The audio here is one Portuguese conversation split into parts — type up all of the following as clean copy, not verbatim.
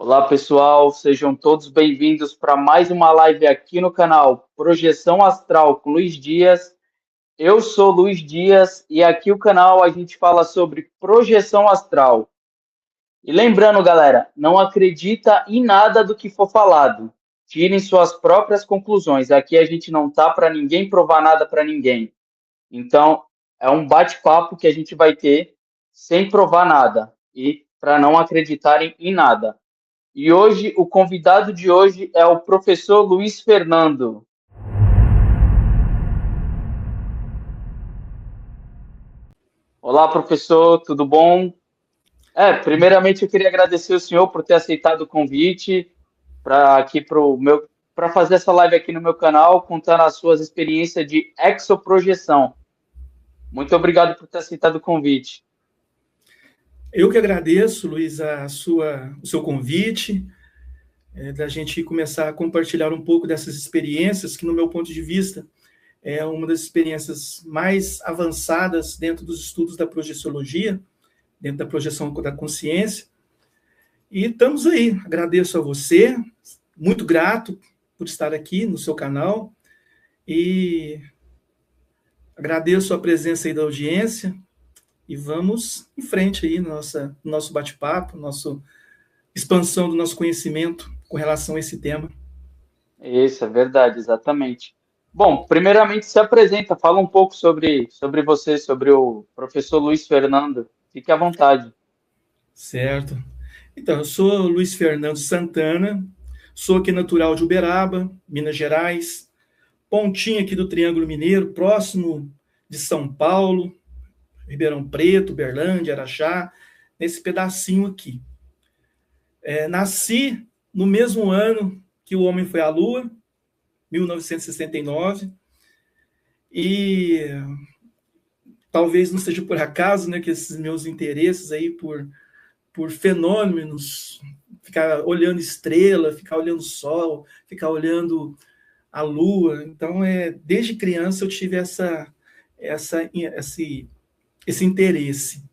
Olá, pessoal, sejam todos bem-vindos para mais uma live aqui no canal Projeção Astral com Luiz Dias. Eu sou Luiz Dias e aqui o canal a gente fala sobre projeção astral. E lembrando, galera, não acredita em nada do que for falado. Tirem suas próprias conclusões. Aqui a gente não tá para ninguém provar nada para ninguém. Então, é um bate-papo que a gente vai ter sem provar nada e para não acreditarem em nada. E hoje, o convidado de hoje é o professor Luiz Fernando. Olá, professor, tudo bom? Primeiramente eu queria agradecer o senhor por ter aceitado o convite para fazer essa live aqui no meu canal, contando as suas experiências de exoprojeção. Muito obrigado por ter aceitado o convite. Eu que agradeço, Luiz, o seu convite, da gente começar a compartilhar um pouco dessas experiências, que, no meu ponto de vista, é uma das experiências mais avançadas dentro dos estudos da projeciologia, dentro da projeção da consciência. E estamos aí. Agradeço a você, muito grato por estar aqui no seu canal, e agradeço a presença aí da audiência, e vamos em frente aí no nosso bate-papo, nossa expansão do nosso conhecimento com relação a esse tema. Isso, é verdade, exatamente. Bom, primeiramente se apresenta, fala um pouco sobre você, sobre o professor Luiz Fernando. Fique à vontade. Certo. Então, eu sou Luiz Fernando Santana, sou aqui natural de Uberaba, Minas Gerais, pontinha aqui do Triângulo Mineiro, próximo de São Paulo, Ribeirão Preto, Uberlândia, Araxá, nesse pedacinho aqui. Nasci no mesmo ano que o homem foi à Lua, 1969, e talvez não seja por acaso, né, que esses meus interesses aí por fenômenos, ficar olhando estrela, ficar olhando sol, ficar olhando a lua. Então, desde criança eu tive esse interesse.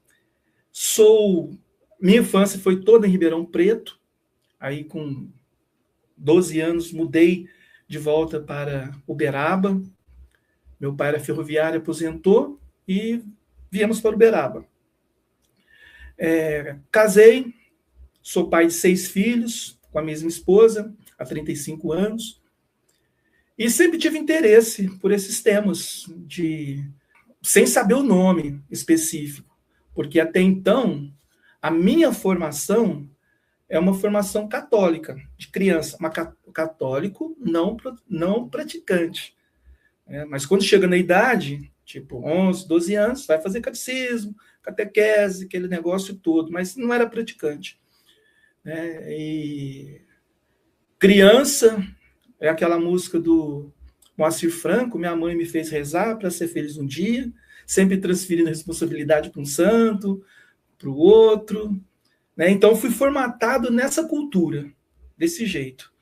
Minha infância foi toda em Ribeirão Preto, aí com 12 anos mudei de volta para Uberaba. Meu pai era ferroviário, aposentou e viemos para Uberaba. Casei, sou pai de 6 filhos, com a mesma esposa, há 35 anos, e sempre tive interesse por esses temas, sem saber o nome específico, porque até então, a minha formação é uma formação católica, de criança, mas católico não praticante. Mas quando chega na idade, tipo 11, 12 anos, vai fazer catecismo, catequese, aquele negócio todo, mas não era praticante. E criança, é aquela música do Moacir Franco, minha mãe me fez rezar para ser feliz um dia, sempre transferindo a responsabilidade para um santo, para o outro. Então, fui formatado nessa cultura, desse jeito,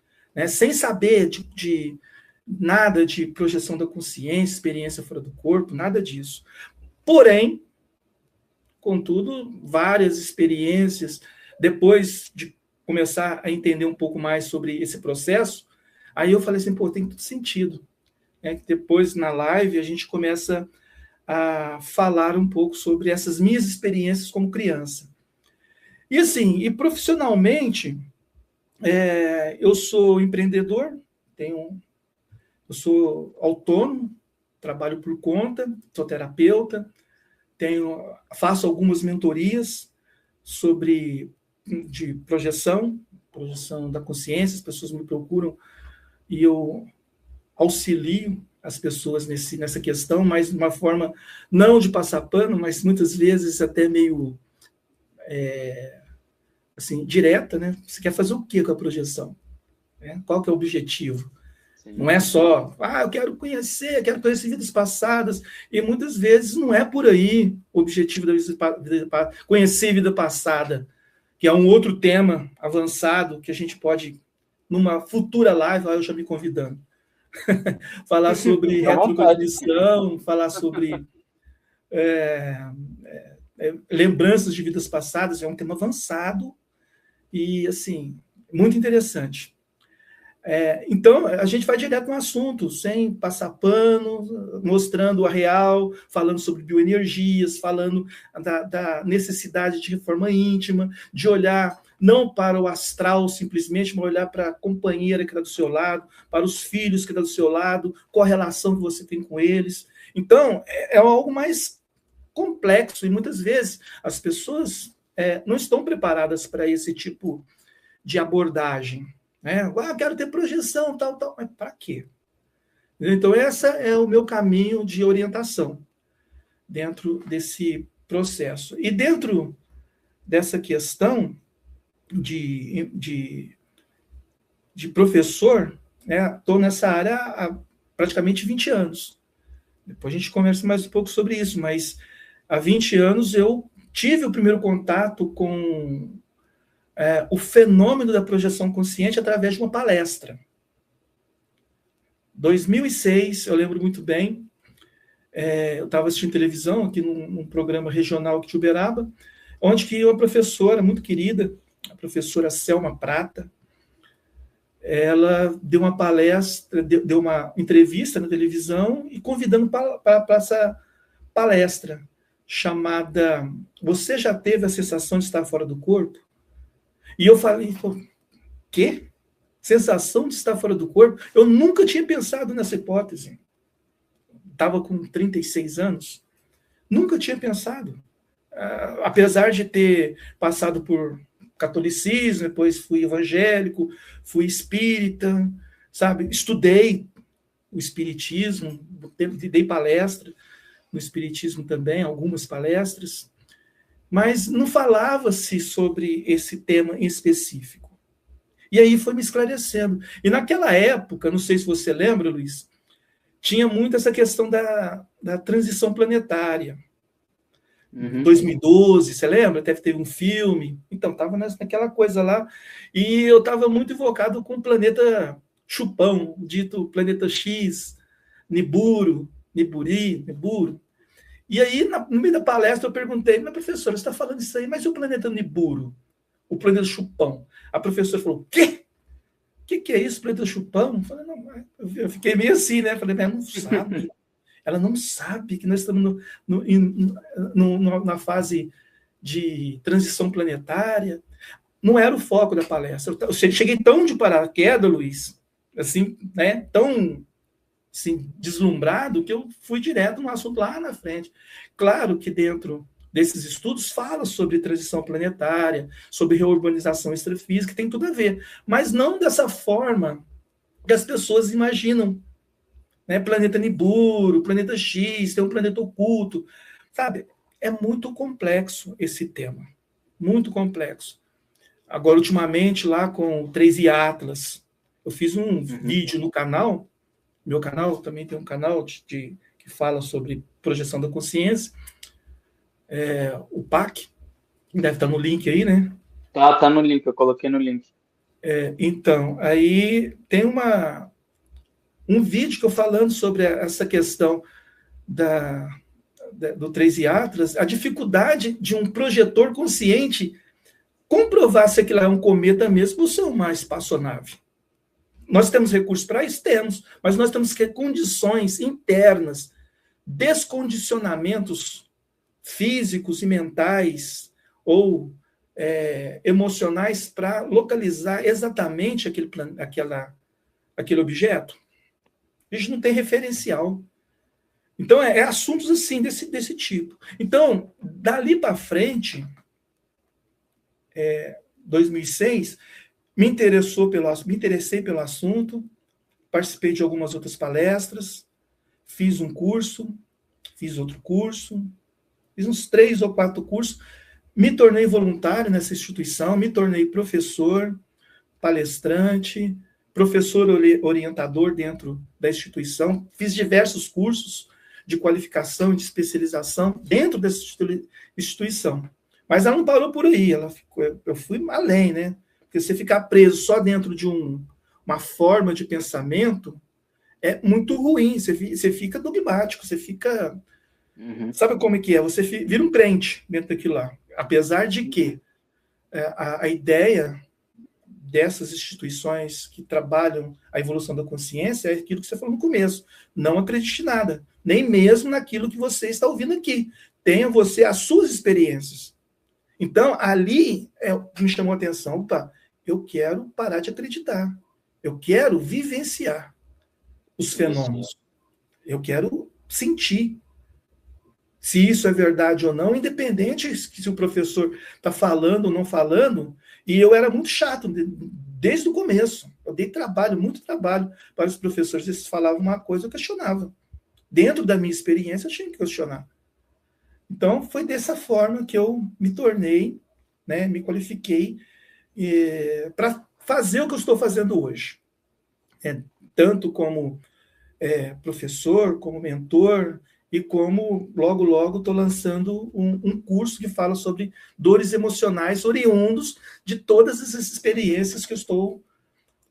sem saber de nada de projeção da consciência, experiência fora do corpo, nada disso. Porém, contudo, várias experiências, depois de começar a entender um pouco mais sobre esse processo, aí eu falei assim, tem todo sentido. Depois, na live, a gente começa a falar um pouco sobre essas minhas experiências como criança. E assim, profissionalmente, eu sou empreendedor, eu sou autônomo, trabalho por conta, sou terapeuta, faço algumas mentorias de projeção da consciência, as pessoas me procuram e eu auxilio as pessoas nessa questão, mas de uma forma não de passar pano, mas muitas vezes até meio assim, direta, né? Você quer fazer o quê com a projeção? Qual que é o objetivo? Sim. Não é só, eu quero conhecer vidas passadas, e muitas vezes não é por aí o objetivo da conhecer vida passada, que é um outro tema avançado que a gente pode, numa futura live, eu já me convidando, falar sobre retrocognição, falar sobre lembranças de vidas passadas, é um tema avançado, e assim, Muito interessante. Então, a gente vai direto no assunto, sem passar pano, mostrando a real, falando sobre bioenergias, falando da necessidade de reforma íntima, de olhar não para o astral simplesmente, mas olhar para a companheira que está do seu lado, para os filhos que estão do seu lado, qual a relação que você tem com eles. Então, é algo mais complexo, e muitas vezes as pessoas não estão preparadas para esse tipo de abordagem. Quero ter projeção, tal, mas para quê? Então, esse é o meu caminho de orientação dentro desse processo. E dentro dessa questão de professor, estou nessa área há praticamente 20 anos. Depois a gente conversa mais um pouco sobre isso, mas há 20 anos eu tive o primeiro contato com o fenômeno da projeção consciente através de uma palestra. 2006, eu lembro muito bem, eu estava assistindo televisão aqui num programa regional aqui de Uberaba, onde que uma professora muito querida, a professora Selma Prata, ela deu uma palestra, deu uma entrevista na televisão e convidando para essa palestra chamada "Você já teve a sensação de estar fora do corpo?" E eu falei, quê? Sensação de estar fora do corpo? Eu nunca tinha pensado nessa hipótese. Estava com 36 anos. Nunca tinha pensado. Apesar de ter passado por catolicismo, depois fui evangélico, fui espírita, sabe? Estudei o espiritismo, dei palestra no espiritismo também, algumas palestras, mas não falava-se sobre esse tema em específico. E aí foi me esclarecendo. E naquela época, não sei se você lembra, Luiz, tinha muito essa questão da transição planetária. 2012, você lembra? Até teve um filme. Então, estava naquela coisa lá. E eu estava muito invocado com o planeta Chupão, o dito planeta X, Nibiru. E aí, no meio da palestra, eu perguntei, mas professora, você está falando isso aí, mas e o planeta Nibiru? O planeta Chupão? A professora falou, o quê? O que é isso, planeta Chupão? Eu falei, não, eu fiquei meio assim, né? Eu falei, mas ela não sabe. Ela não sabe que nós estamos na fase de transição planetária. Não era o foco da palestra. Eu cheguei tão de paraquedas, Luiz, assim, né? Tão assim, deslumbrado, que eu fui direto no assunto lá na frente. Claro que dentro desses estudos fala sobre transição planetária, sobre reurbanização extrafísica, tem tudo a ver, mas não dessa forma que as pessoas imaginam. Planeta Nibiru, planeta X, tem um planeta oculto, sabe? É muito complexo esse tema, muito complexo. Agora, ultimamente, lá com o 3i Atlas, eu fiz um vídeo no canal, meu canal também tem um canal que fala sobre projeção da consciência, o PAC, deve estar no link aí, né? Tá no link, eu coloquei no link. Então, aí tem um vídeo que eu falando sobre essa questão do 3i Atlas, a dificuldade de um projetor consciente comprovar se aquilo é um cometa mesmo ou se é uma espaçonave. Nós temos recursos para isso? Temos, mas nós temos que ter condições internas, descondicionamentos físicos e mentais ou emocionais para localizar exatamente aquele objeto. A gente não tem referencial. Então, assuntos assim, desse tipo. Então, dali para frente, 2006, me interessei pelo assunto, participei de algumas outras palestras, fiz um curso, fiz outro curso, fiz uns 3 ou 4 cursos, me tornei voluntário nessa instituição, me tornei professor, palestrante, professor orientador dentro da instituição, fiz diversos cursos de qualificação e de especialização dentro dessa instituição. Mas ela não parou por aí, eu fui além, né? Porque você ficar preso só dentro de uma forma de pensamento é muito ruim, você fica dogmático, você fica... Sabe como é que é? Você vira um crente dentro daquilo lá. Apesar de que a ideia dessas instituições que trabalham a evolução da consciência é aquilo que você falou no começo. Não acredite em nada, nem mesmo naquilo que você está ouvindo aqui. Tenha você as suas experiências. Então, ali me chamou a atenção. Opa, eu quero parar de acreditar. Eu quero vivenciar os fenômenos. Eu quero sentir se isso é verdade ou não, independente se o professor está falando ou não falando. E eu era muito chato desde o começo. Eu dei trabalho, muito trabalho para os professores. Eles falavam uma coisa, eu questionava. Dentro da minha experiência, eu tinha que questionar. Então, foi dessa forma que eu me tornei, né, me qualifiquei para fazer o que eu estou fazendo hoje. Tanto como professor, como mentor, e como, logo, estou lançando um curso que fala sobre dores emocionais oriundos de todas essas experiências que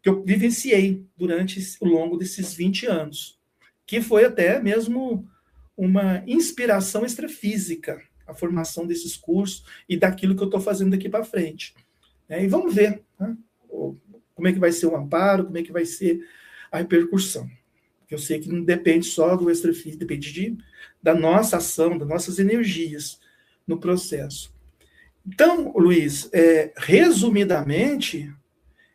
eu vivenciei durante o longo desses 20 anos, que foi até mesmo uma inspiração extrafísica, a formação desses cursos e daquilo que eu estou fazendo daqui para frente. E vamos ver, né, como é que vai ser o amparo, como é que vai ser a repercussão. Porque eu sei que não depende só do extrafísico, depende da nossa ação, das nossas energias no processo. Então, Luiz, resumidamente,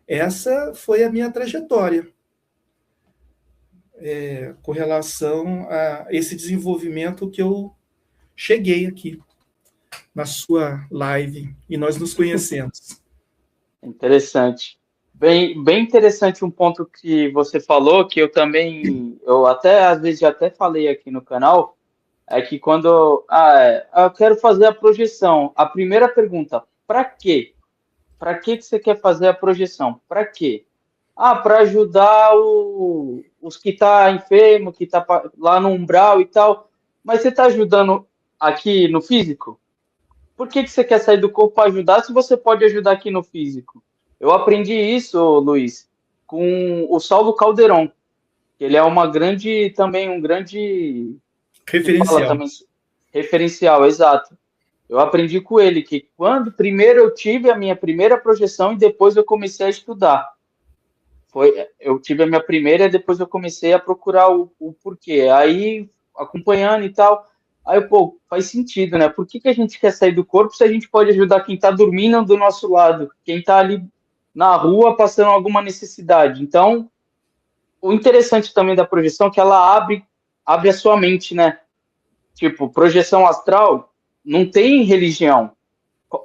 essa foi a minha trajetória com relação a esse desenvolvimento que eu cheguei aqui na sua live e nós nos conhecemos. Interessante. Bem interessante um ponto que você falou, que eu até, às vezes, já até falei aqui no canal, é que quando eu quero fazer a projeção, a primeira pergunta, para quê? Para que você quer fazer a projeção? Para quê? Para ajudar os que tá enfermo, que tá lá no umbral e tal. Mas você está ajudando aqui no físico? Por que você quer sair do corpo para ajudar se você pode ajudar aqui no físico? Eu aprendi isso, Luiz, com o Saulo Calderon. Ele é também um grande fala Referencial. também referencial, exato. Eu aprendi com ele que primeiro eu tive a minha primeira projeção e depois eu comecei a estudar. Eu tive a minha primeira e depois eu comecei a procurar o porquê. Aí, acompanhando e tal, aí, faz sentido, né? Por que a gente quer sair do corpo se a gente pode ajudar quem está dormindo do nosso lado, quem está ali na rua passando alguma necessidade? Então, o interessante também da projeção é que ela abre a sua mente, né? Tipo, projeção astral não tem religião.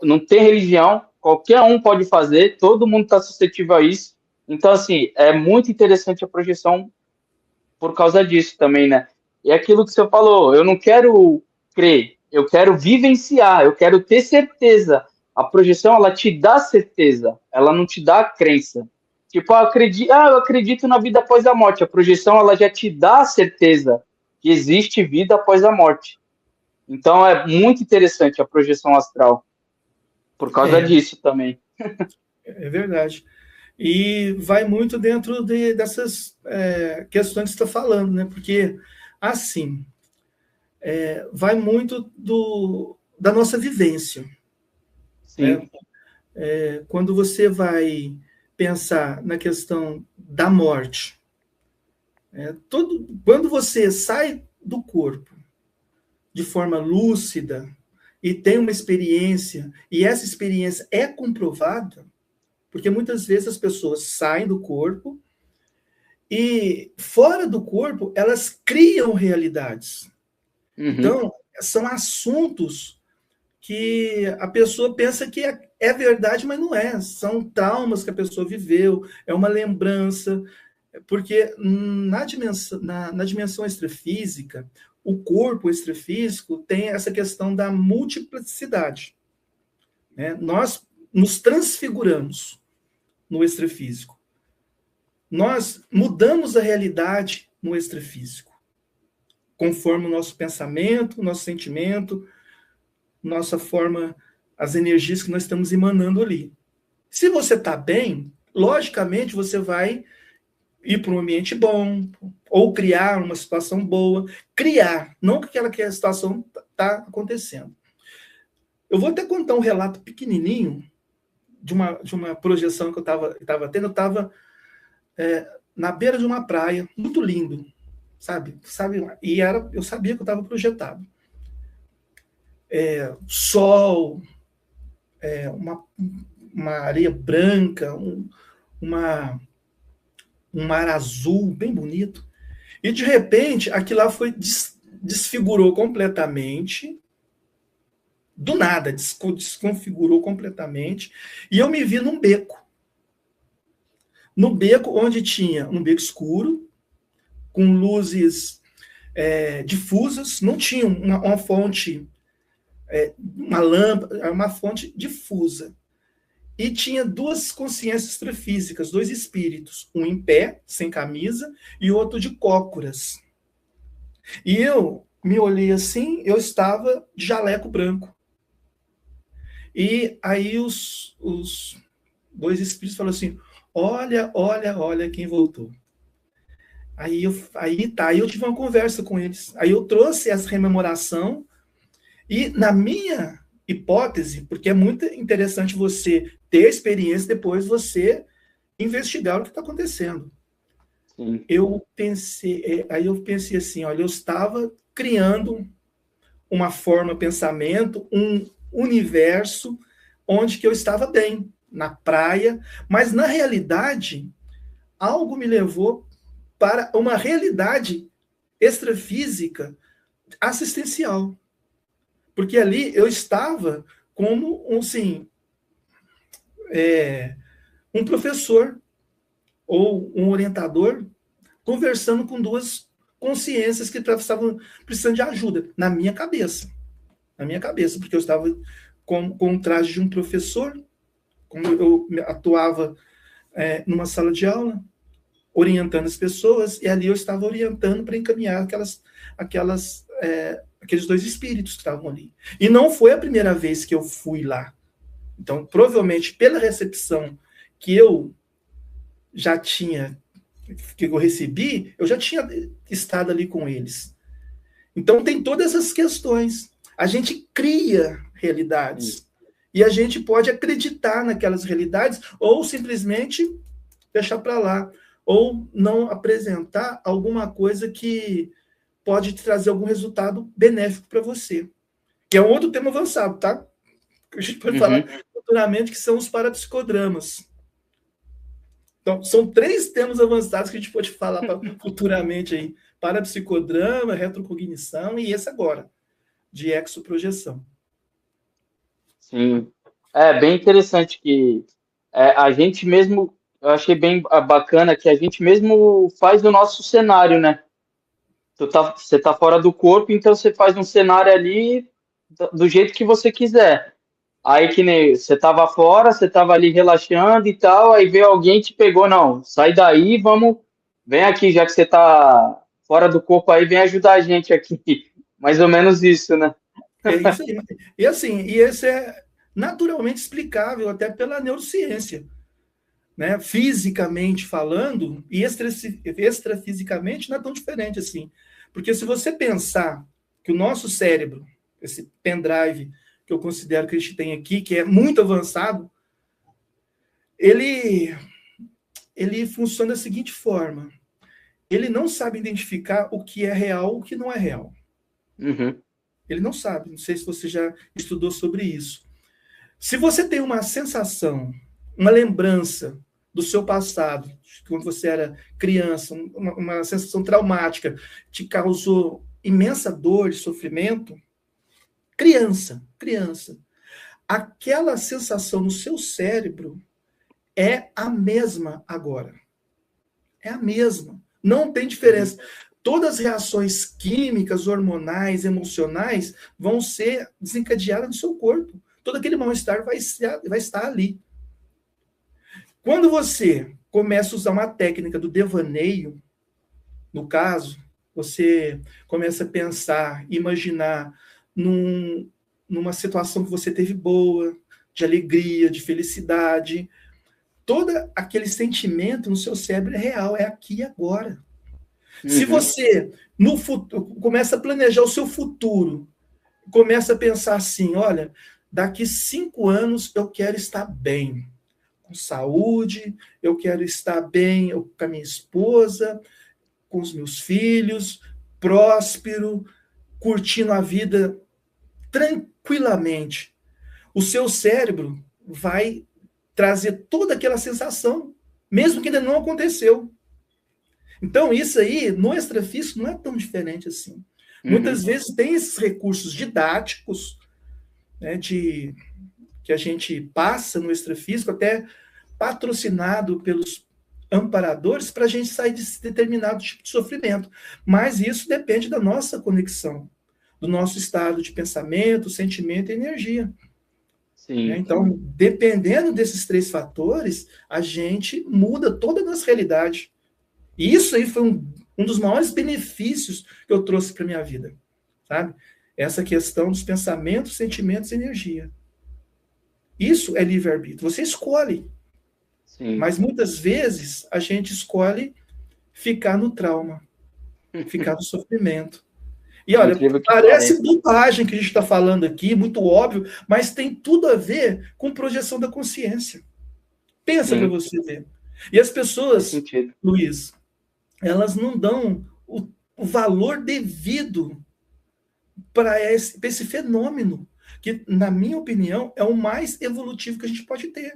Não tem religião, qualquer um pode fazer, todo mundo está suscetível a isso. Então, assim, é muito interessante a projeção por causa disso também, né? E é aquilo que você falou, eu não quero crer, eu quero vivenciar, eu quero ter certeza. A projeção, ela te dá certeza, ela não te dá crença. Tipo, eu acredito na vida após a morte. A projeção, ela já te dá a certeza que existe vida após a morte. Então, é muito interessante a projeção astral, por causa disso também. É verdade. E vai muito dentro dessas questões que você está falando, né? Porque, assim, vai muito da nossa vivência. Sim. Né? Quando você vai pensar na questão da morte, quando você sai do corpo de forma lúcida e tem uma experiência, e essa experiência é comprovada, porque muitas vezes as pessoas saem do corpo e, fora do corpo, elas criam realidades. Uhum. Então, são assuntos que a pessoa pensa que é verdade, mas não é. São traumas que a pessoa viveu, é uma lembrança. Porque na dimensão extrafísica, o corpo extrafísico tem essa questão da multiplicidade. Né? Nós nos transfiguramos no extrafísico. Nós mudamos a realidade no extrafísico, conforme o nosso pensamento, o nosso sentimento, nossa forma, as energias que nós estamos emanando ali. Se você está bem, logicamente você vai ir para um ambiente bom, ou criar uma situação boa. Criar, não que aquela situação está acontecendo. Eu vou até contar um relato pequenininho de uma projeção que eu estava tendo. Eu estava na beira de uma praia, muito lindo, sabe? E eu sabia que eu estava projetado. Sol, uma areia branca, um mar azul bem bonito. E, de repente, aquilo lá desfigurou completamente, do nada, desconfigurou completamente, e eu me vi num beco. No beco onde tinha um beco escuro, com luzes difusas, não tinha uma fonte, uma lâmpada, uma fonte difusa. E tinha duas consciências extrafísicas, dois espíritos, um em pé, sem camisa, e outro de cócoras. E eu me olhei assim, eu estava de jaleco branco. E aí os dois espíritos falaram assim, olha quem voltou. Aí eu tive uma conversa com eles. Aí eu trouxe essa rememoração e, na minha hipótese, porque é muito interessante você ter experiência, depois você investigar o que está acontecendo. Sim. Aí eu pensei assim, olha, eu estava criando uma forma, pensamento, um universo onde que eu estava bem, na praia, mas, na realidade, algo me levou para uma realidade extrafísica assistencial. Porque ali eu estava como, assim, um professor ou um orientador conversando com duas consciências que estavam precisando de ajuda, na minha cabeça, porque eu estava com o traje de um professor, como eu atuava numa sala de aula, orientando as pessoas, e ali eu estava orientando para encaminhar aqueles dois espíritos que estavam ali. E não foi a primeira vez que eu fui lá. Então, provavelmente, pela recepção que eu já tinha, que eu recebi, eu já tinha estado ali com eles. Então, tem todas essas questões. A gente cria realidades. E a gente pode acreditar naquelas realidades ou simplesmente deixar para lá. Ou não apresentar alguma coisa que pode trazer algum resultado benéfico para você. Que é um outro tema avançado, tá? A gente pode falar futuramente, que são os parapsicodramas. Então, são 3 temas avançados que a gente pode falar futuramente aí. Parapsicodrama, retrocognição e esse agora, de exoprojeção. Sim. É bem interessante que a gente mesmo, eu achei bem bacana que a gente mesmo faz o nosso cenário, né? Você tá fora do corpo, então você faz um cenário ali do jeito que você quiser. Aí que nem você tava fora, você tava ali relaxando e tal, aí veio alguém e te pegou, não, sai daí, vem aqui, já que você tá fora do corpo aí, vem ajudar a gente aqui. Mais ou menos isso, né? É isso aí. E assim, esse é naturalmente explicável até pela neurociência, né? Fisicamente falando e extrafisicamente não é tão diferente assim. Porque se você pensar que o nosso cérebro, esse pendrive que eu considero que a gente tem aqui, que é muito avançado, ele funciona da seguinte forma. Ele não sabe identificar o que é real e o que não é real. Uhum. Ele não sabe. Não sei se você já estudou sobre isso. Se você tem uma sensação, uma lembrança do seu passado, quando você era criança, uma sensação traumática, te causou imensa dor e sofrimento, criança, aquela sensação no seu cérebro é a mesma agora. É a mesma. Não tem diferença. Todas as reações químicas, hormonais, emocionais vão ser desencadeadas no seu corpo. Todo aquele mal-estar vai estar ali. Quando você começa a usar uma técnica do devaneio, no caso, você começa a pensar, imaginar numa situação que você teve boa, de alegria, de felicidade. Todo aquele sentimento no seu cérebro é real, é aqui e agora. Se você, no futuro, começa a planejar o seu futuro, começa a pensar assim, olha, daqui 5 anos eu quero estar bem. com saúde, eu quero estar bem com a minha esposa, com os meus filhos, próspero, curtindo a vida tranquilamente. O seu cérebro vai trazer toda aquela sensação, mesmo que ainda não aconteceu. Então, isso aí, no extrafísico, não é tão diferente assim. Muitas vezes tem esses recursos didáticos, né, que a gente passa no extrafísico, até patrocinado pelos amparadores, para a gente sair desse determinado tipo de sofrimento. Mas isso depende da nossa conexão, do nosso estado de pensamento, sentimento e energia. Sim. Então, dependendo desses 3 fatores, a gente muda toda a nossa realidade. E isso aí foi um dos maiores benefícios que eu trouxe para a minha vida, sabe? Essa questão dos pensamentos, sentimentos e energia. Isso é livre-arbítrio. Você escolhe. Sim. Mas muitas vezes a gente escolhe ficar no trauma, ficar no sofrimento. E olha, parece bobagem que a gente está falando aqui, muito óbvio, mas tem tudo a ver com projeção da consciência. Pensa para você ver. E as pessoas, Luiz, elas não dão o valor devido para esse fenômeno, que, na minha opinião, é o mais evolutivo que a gente pode ter.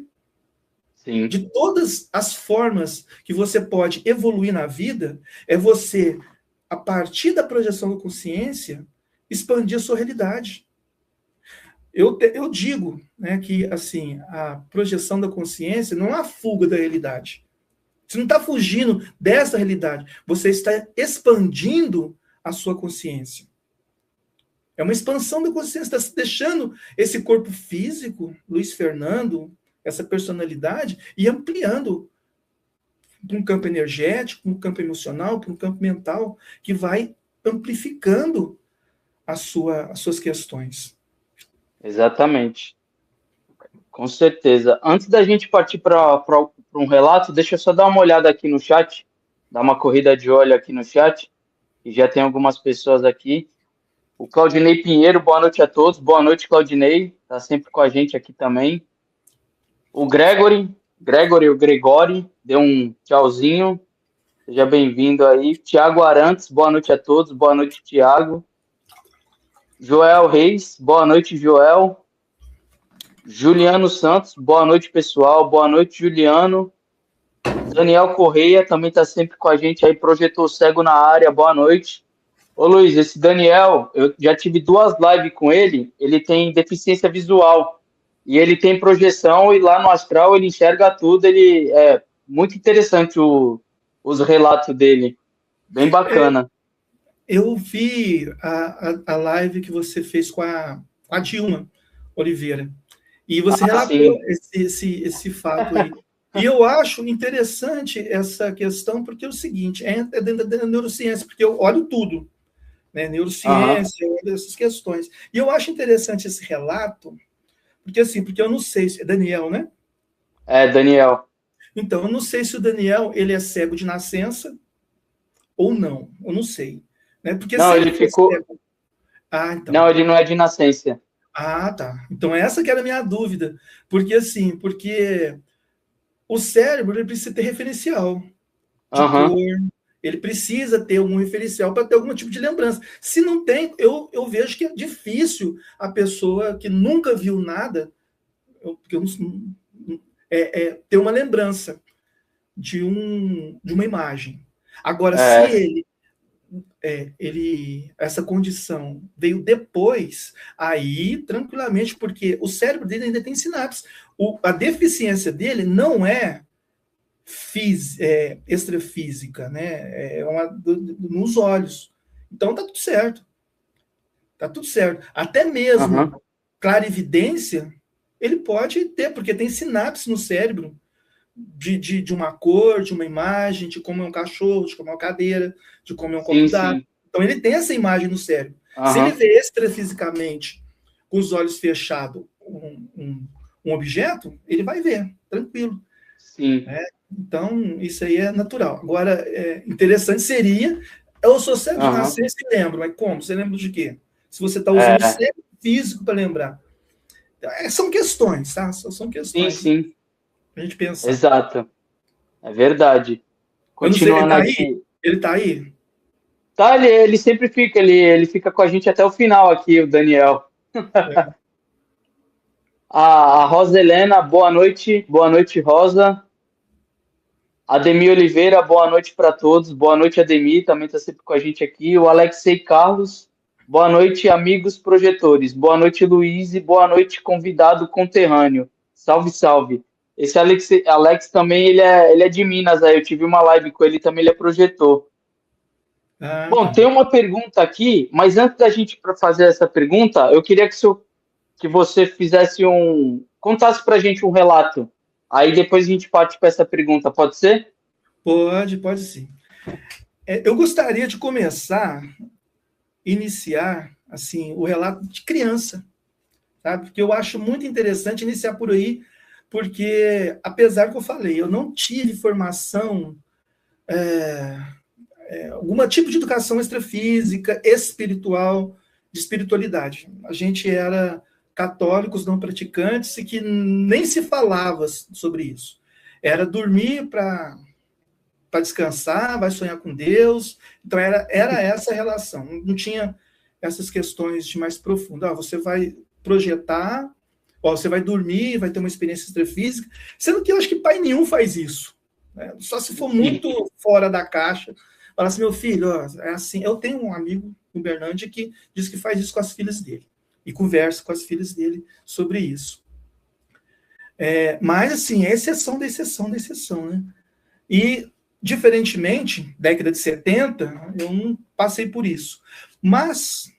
Sim. De todas as formas que você pode evoluir na vida, é você, a partir da projeção da consciência, expandir a sua realidade. Eu digo, né, que assim, a projeção da consciência não é a fuga da realidade. Você não está fugindo dessa realidade, você está expandindo a sua consciência. É uma expansão da consciência, está deixando esse corpo físico, Luiz Fernando, essa personalidade, e ampliando para um campo energético, para um campo emocional, para um campo mental, que vai amplificando as suas questões. Exatamente. Com certeza. Antes da gente partir para um relato, deixa eu só dar uma olhada aqui no chat, dar uma corrida de olho aqui no chat, e já tem algumas pessoas aqui. O Claudinei Pinheiro, boa noite a todos. Boa noite, Claudinei. Está sempre com a gente aqui também. O Gregori, deu um tchauzinho. Seja bem-vindo aí. Tiago Arantes, boa noite a todos. Boa noite, Tiago. Joel Reis, boa noite, Joel. Juliano Santos, boa noite, pessoal. Boa noite, Juliano. Daniel Correia também está sempre com a gente aí. Projetor Cego na área, boa noite. Ô Luiz, esse Daniel, eu já tive 2 lives com ele. Ele tem deficiência visual. E ele tem projeção e lá no astral ele enxerga tudo. Ele é muito interessante os relatos dele. Bem bacana. Eu vi a live que você fez com a Dilma Oliveira. E você relatou esse fato aí. E eu acho interessante essa questão, porque é o seguinte, é dentro da neurociência, porque eu olho tudo, né? Neurociência, eu olho essas questões. E eu acho interessante esse relato, porque eu não sei se é Daniel, né? É, Daniel. Então, eu não sei se o Daniel ele é cego de nascença ou não. Eu não sei. Né? Porque não, ele ficou. Cego... então. Não, ele não é de nascença. Ah, tá. Então, essa que era a minha dúvida. Porque o cérebro ele precisa ter referencial de cor, ele precisa ter um referencial para ter algum tipo de lembrança. Se não tem, eu vejo que é difícil a pessoa que nunca viu nada ter uma lembrança de uma imagem. Agora, se essa condição veio depois, aí, tranquilamente, porque o cérebro dele ainda tem sinapses. A deficiência dele não é extrafísica, né? Nos olhos. Então, tá tudo certo. Tá tudo certo. Até mesmo clarividência, ele pode ter, porque tem sinapses no cérebro de uma cor, de uma imagem, de como é um cachorro, de como é uma cadeira, de como é um copo d'água. Então, ele tem essa imagem no cérebro. Se ele vê extrafisicamente, com os olhos fechados, um objeto, ele vai ver, tranquilo. Sim. Então, isso aí é natural. Agora, interessante seria, eu sou cego de nascença e lembro, mas como? Você lembra de quê? Se você está usando o cérebro físico para lembrar. São questões, tá? São questões. Sim. a gente pensar. Exato. É verdade. Eu não sei, ele Continuando tá aí? aqui. Ele tá aí? Tá, ele sempre fica, ele fica com a gente até o final aqui, o Daniel. É. A Rosa Helena, boa noite. Boa noite, Rosa. Ademir Oliveira, boa noite para todos. Boa noite, Ademir, também está sempre com a gente aqui. O Alexei Carlos, boa noite, amigos projetores. Boa noite, Luiz, e boa noite, convidado conterrâneo. Salve, salve. Esse Alex também, ele é de Minas, aí eu tive uma live com ele, também ele é projetor. Ah, Bom, tá. tem uma pergunta aqui, mas antes da gente fazer essa pergunta, eu queria que você fizesse contasse para a gente um relato. Aí depois a gente parte para essa pergunta, pode ser? Pode sim. Eu gostaria de iniciar, assim, o relato de criança, sabe? Porque eu acho muito interessante iniciar por aí, porque, apesar que eu falei, eu não tive formação, algum tipo de educação extrafísica, espiritual, de espiritualidade. A gente era católicos não praticantes e que nem se falava sobre isso. Era dormir para descansar, vai sonhar com Deus. Então, era essa a relação. Não tinha essas questões de mais profundo. Você vai projetar, você vai dormir, vai ter uma experiência extrafísica, sendo que eu acho que pai nenhum faz isso. Né? Só se for muito fora da caixa. Fala assim, meu filho, é assim. Eu tenho um amigo, o Bernardi, que diz que faz isso com as filhas dele. E conversa com as filhas dele sobre isso. Mas, assim, é exceção da exceção da exceção, né? E, diferentemente, década de 70, eu não passei por isso. Mas,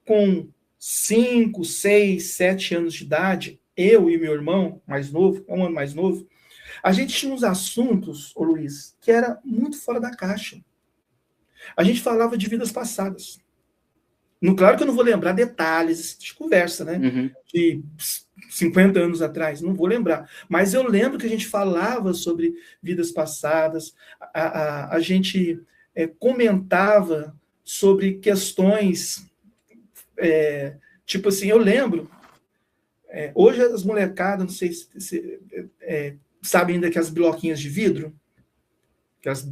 com 5, 6, 7 anos de idade, eu e meu irmão, mais novo, um ano mais novo, a gente tinha uns assuntos, ô Luiz, que era muito fora da caixa. A gente falava de vidas passadas. Claro que eu não vou lembrar detalhes de conversa, né? Uhum. De 50 anos atrás, não vou lembrar. Mas eu lembro que a gente falava sobre vidas passadas, a gente comentava sobre questões, tipo assim, eu lembro, hoje as molecadas, não sei se sabem ainda que as bloquinhas de vidro, que as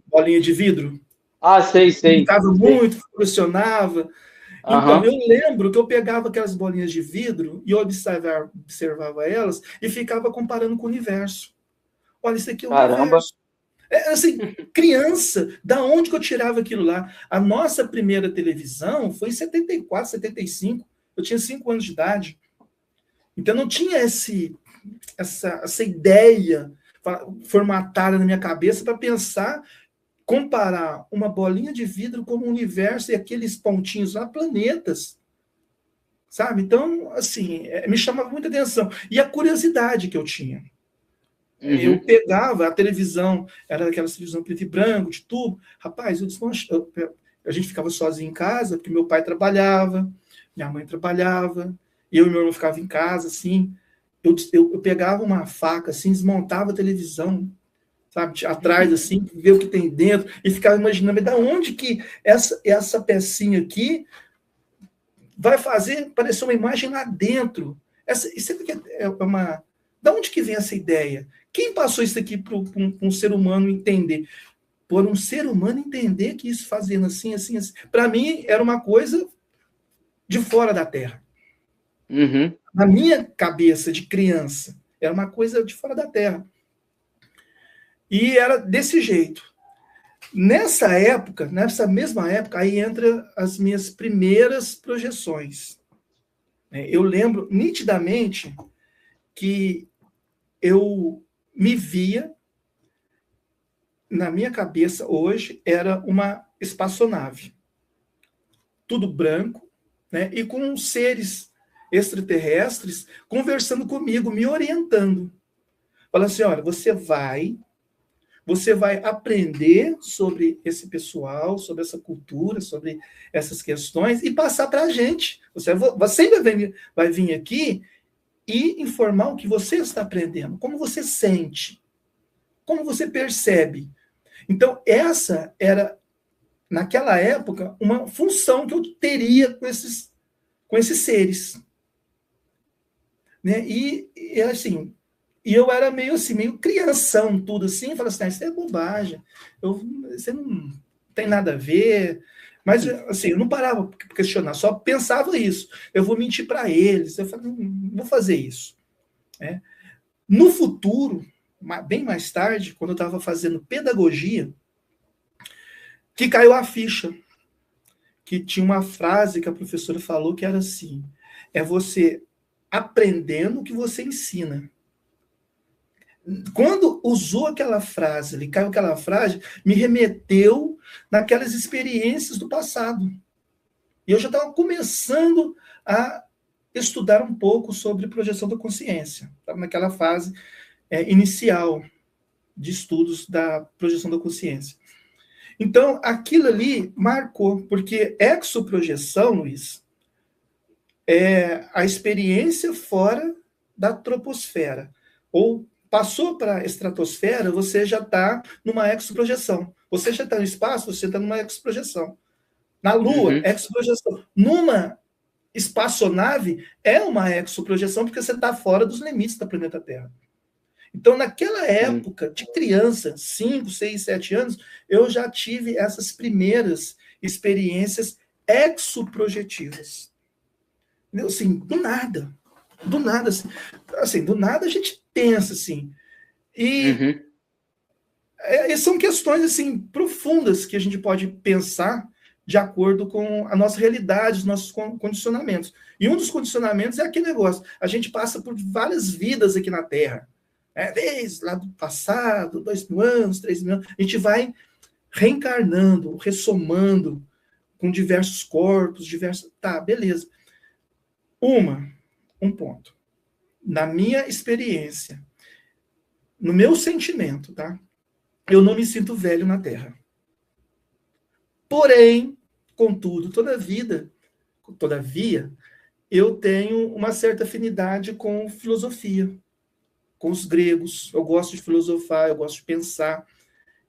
bolinhas de vidro, Ah, sei, sei. brincava Sei. muito, colecionava. Então, Aham. eu lembro que eu pegava aquelas bolinhas de vidro e observava elas e ficava comparando com o universo. Olha, isso aqui é o Caramba. universo. Assim, criança, da onde que eu tirava aquilo lá? A nossa primeira televisão foi em 74, 75. Eu tinha 5 anos de idade. Então, não tinha essa ideia formatada na minha cabeça para pensar, comparar uma bolinha de vidro com o universo e aqueles pontinhos lá, planetas. Sabe? Então, assim, me chamava muita atenção. E a curiosidade que eu tinha. Eu Uhum. pegava a televisão, era aquela televisão preto e branco, de tubo. Rapaz, a gente ficava sozinho em casa, porque meu pai trabalhava, minha mãe trabalhava, eu e meu irmão ficava em casa, assim. Eu pegava uma faca, assim, desmontava a televisão, sabe, atrás, assim, ver o que tem dentro, e ficava imaginando, mas da onde que essa pecinha aqui vai fazer parecer uma imagem lá dentro? Isso aqui é uma... Da onde que vem essa ideia? Quem passou isso aqui para um ser humano entender? Por um ser humano entender que isso fazendo assim, assim, assim. Para mim, era uma coisa de fora da Terra. Uhum. Na minha cabeça de criança, era uma coisa de fora da Terra. E era desse jeito. Nessa mesma época, aí entra as minhas primeiras projeções. Eu lembro nitidamente que eu me via, na minha cabeça hoje, era uma espaçonave. Tudo branco, né? E com seres extraterrestres conversando comigo, me orientando. Falando assim, olha, você vai aprender sobre esse pessoal, sobre essa cultura, sobre essas questões e passar para a gente. Você vai vir aqui e informar o que você está aprendendo, como você sente, como você percebe. Então, essa era, naquela época, uma função que eu teria com esses seres. Né? E assim, E eu era meio assim, meio crianção, tudo assim, falava assim, isso é bobagem, você não tem nada a ver. Mas, assim, eu não parava para questionar, só pensava isso. Eu vou mentir para eles, eu falei, não vou fazer isso. Né? No futuro, bem mais tarde, quando eu estava fazendo pedagogia, que caiu a ficha, que tinha uma frase que a professora falou que era assim, é você aprendendo o que você ensina. Quando usou aquela frase, ele caiu aquela frase, me remeteu naquelas experiências do passado. E eu já estava começando a estudar um pouco sobre projeção da consciência. Estava naquela fase inicial de estudos da projeção da consciência. Então, aquilo ali marcou, porque exoprojeção, Luiz, é a experiência fora da troposfera, ou passou para a estratosfera, você já está numa exoprojeção. Você já está no espaço, você está numa exoprojeção. Na Lua, exoprojeção. Numa espaçonave, é uma exoprojeção, porque você está fora dos limites da planeta Terra. Então, naquela época, de criança, 5, 6, 7 anos, eu já tive essas primeiras experiências exoprojetivas. Assim, do nada, assim, do nada a gente pensa assim. E são questões assim profundas que a gente pode pensar de acordo com a nossa realidade, os nossos condicionamentos. E um dos condicionamentos é aquele negócio, a gente passa por várias vidas aqui na Terra. Desde lá do passado, 2.000 anos, 3.000 anos, a gente vai reencarnando, ressomando com diversos corpos, diversos... Tá, beleza. Um ponto. Na minha experiência, no meu sentimento, tá? Eu não me sinto velho na Terra. Porém, contudo, todavia, eu tenho uma certa afinidade com filosofia, com os gregos. Eu gosto de filosofar, eu gosto de pensar,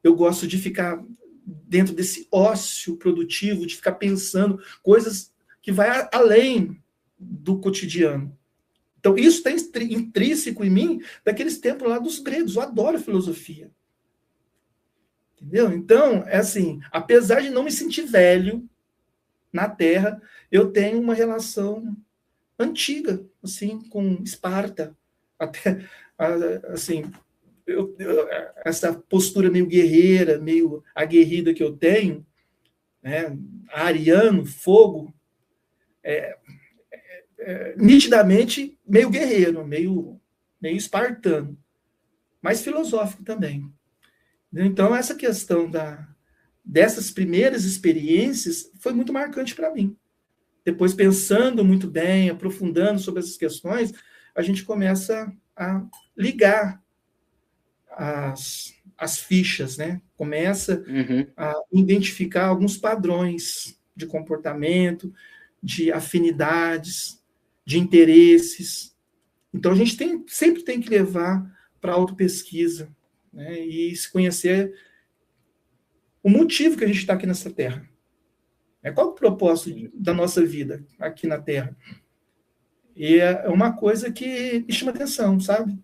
eu gosto de ficar dentro desse ócio produtivo, de ficar pensando coisas que vai além do cotidiano. Então, isso está intrínseco em mim daqueles tempos lá dos gregos. Eu adoro filosofia. Entendeu? Então, é assim, apesar de não me sentir velho na Terra, eu tenho uma relação antiga, assim, com Esparta. Até, assim, essa postura meio guerreira, meio aguerrida que eu tenho, né, ariano, fogo, nitidamente meio guerreiro, meio espartano, mas filosófico também. Então, essa questão dessas primeiras experiências foi muito marcante para mim. Depois, pensando muito bem, aprofundando sobre essas questões, a gente começa a ligar as fichas, né? Começa a identificar alguns padrões de comportamento, de afinidades, de interesses. Então, a gente sempre tem que levar para a autopesquisa, né? E se conhecer o motivo que a gente está aqui nessa Terra. Qual é o propósito da nossa vida aqui na Terra? E é uma coisa que me chama atenção, sabe?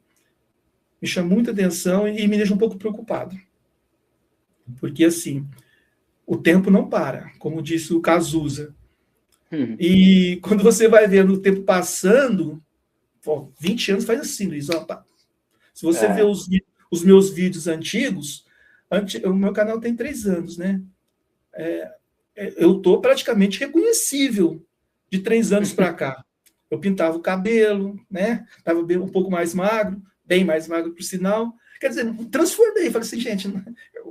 Me chama muita atenção e me deixa um pouco preocupado. Porque, assim, o tempo não para, como disse o Cazuza. E quando você vai vendo o tempo passando, 20 anos faz assim, Luiz. Se você vê os meus vídeos antigos, o meu canal tem 3 anos, né? Eu estou praticamente reconhecível de 3 anos para cá. Eu pintava o cabelo, né? Estava um pouco mais magro, bem mais magro, por sinal. Quer dizer, transformei. Falei assim, gente,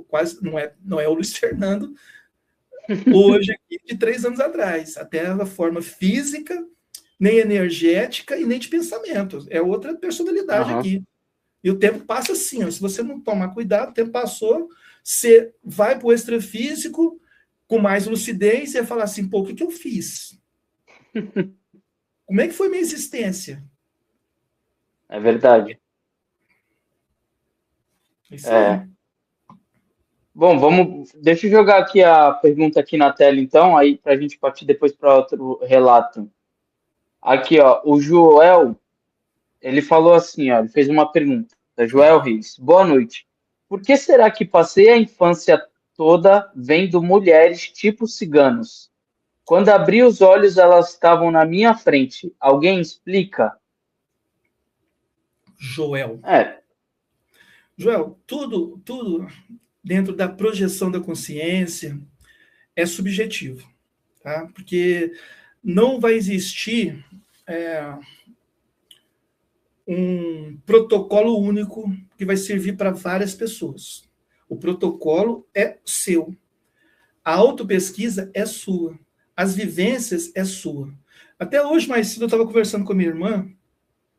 quase não é o Luiz Fernando hoje, aqui, de 3 anos atrás. Até a forma física, nem energética e nem de pensamento. É outra personalidade aqui. E o tempo passa assim, ó. Se você não tomar cuidado, o tempo passou, você vai para o extrafísico com mais lucidez e vai falar assim, pô, o que eu fiz? Como é que foi minha existência? É verdade. Isso aí. Bom, deixa eu jogar aqui a pergunta aqui na tela, então, aí para a gente partir depois para outro relato. Aqui, ó, o Joel, ele falou assim, ó, ele fez uma pergunta. pergunta, Joel Reis. Boa noite. Por que será que passei a infância toda vendo mulheres tipo ciganos? Quando abri os olhos, elas estavam na minha frente. Alguém explica? Joel. É. Joel, tudo dentro da projeção da consciência é subjetivo, tá? Porque não vai existir um protocolo único que vai servir para várias pessoas. O protocolo é seu. A autopesquisa é sua. As vivências é sua. Até hoje, mais cedo, eu estava conversando com a minha irmã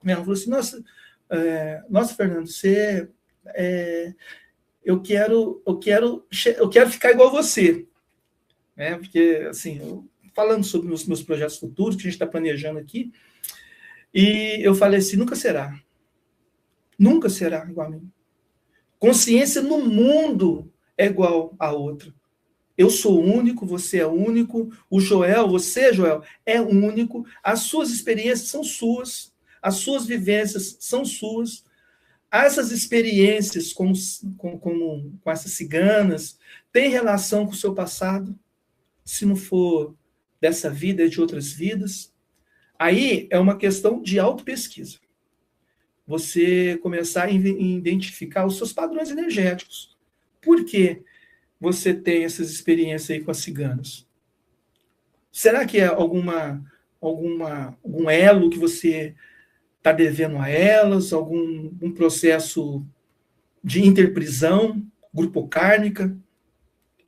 falou assim, nossa, Fernando, você... eu quero ficar igual você. Né? Porque, assim, falando sobre os meus projetos futuros, que a gente está planejando aqui, e eu falei assim, nunca será. Nunca será igual a mim. Consciência no mundo é igual a outra. Eu sou único, você é único, o Joel, você, Joel, é único, as suas experiências são suas, as suas vivências são suas, essas experiências com essas ciganas têm relação com o seu passado, se não for dessa vida, é de outras vidas. Aí é uma questão de autopesquisa. Você começar a identificar os seus padrões energéticos. Por que você tem essas experiências aí com as ciganas? Será que é algum elo que você está devendo a elas? Um processo de interprisão grupocárnica?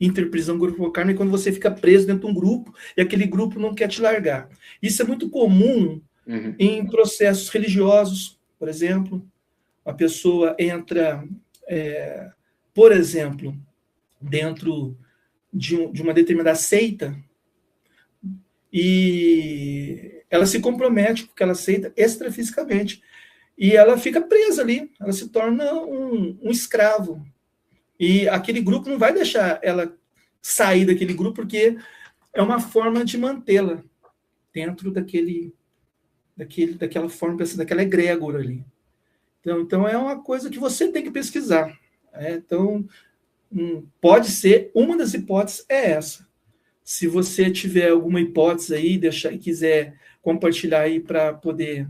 Interprisão grupocárnica é quando você fica preso dentro de um grupo e aquele grupo não quer te largar. Isso é muito comum em processos religiosos, por exemplo. A pessoa entra, por exemplo, dentro de uma determinada seita e ela se compromete com aquela seita extrafisicamente e ela fica presa ali, ela se torna um escravo. E aquele grupo não vai deixar ela sair daquele grupo porque é uma forma de mantê-la dentro daquela forma, daquela egrégora ali. Então é uma coisa que você tem que pesquisar. Então, pode ser, uma das hipóteses é essa. Se você tiver alguma hipótese aí, quiser compartilhar aí para poder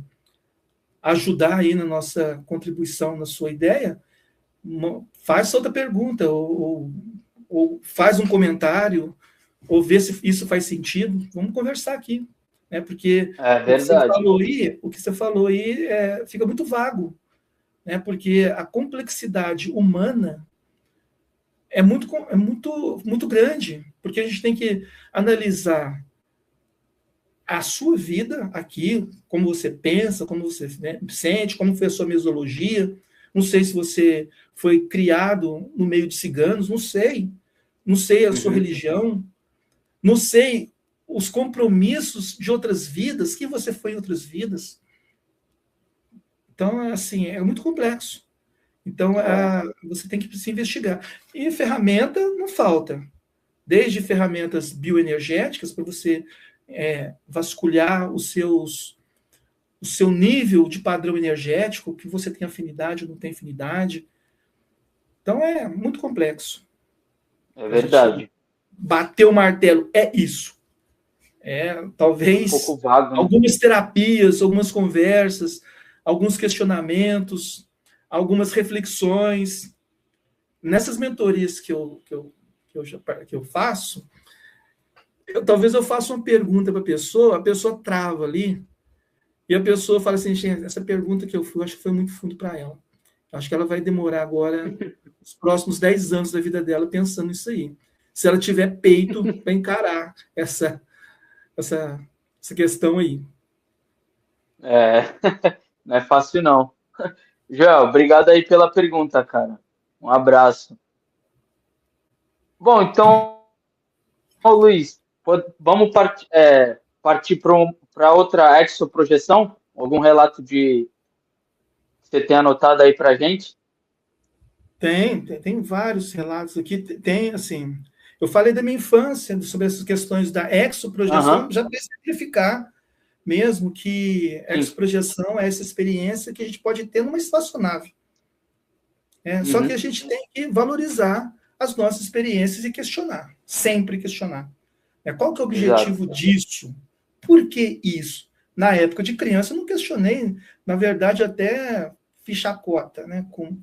ajudar aí na nossa contribuição, na sua ideia, faz outra pergunta, ou faz um comentário, ou vê se isso faz sentido. Vamos conversar aqui. Porque o que você falou aí fica muito vago. Porque a complexidade humana é muito grande, porque a gente tem que analisar a sua vida aqui, como você pensa, como você sente, como foi a sua mesologia. Não sei se você foi criado no meio de ciganos, não sei a sua religião, não sei os compromissos de outras vidas, que você foi em outras vidas. Então, assim, é muito complexo. Então, você tem que se investigar. E ferramenta não falta. Desde ferramentas bioenergéticas, para você vasculhar o seu nível de padrão energético, que você tem afinidade ou não tem afinidade. Então, é muito complexo. É verdade. Bater o martelo, é isso. Talvez um pouco vago, né? Algumas terapias, algumas conversas, alguns questionamentos, algumas reflexões. Nessas mentorias que eu faço, talvez eu faça uma pergunta para a pessoa trava ali, e a pessoa fala assim, gente, essa pergunta que eu fiz, acho que foi muito fundo para ela. Acho que ela vai demorar agora os próximos 10 anos da vida dela pensando nisso aí. Se ela tiver peito para encarar essa questão aí. Não é fácil, não. Joel, obrigado aí pela pergunta, cara. Um abraço. Bom, então, Luiz, vamos partir para outra exoprojeção? Algum relato que você tem anotado aí para a gente? Tem vários relatos aqui. Tem, assim, eu falei da minha infância, sobre essas questões da exoprojeção, já para exemplificar mesmo que exoprojeção é essa experiência que a gente pode ter numa espaçonave. Só que a gente tem que valorizar as nossas experiências e questionar, sempre questionar. Qual que é o objetivo disso? Por que isso? Na época de criança, eu não questionei, na verdade, até fiz chacota, né, com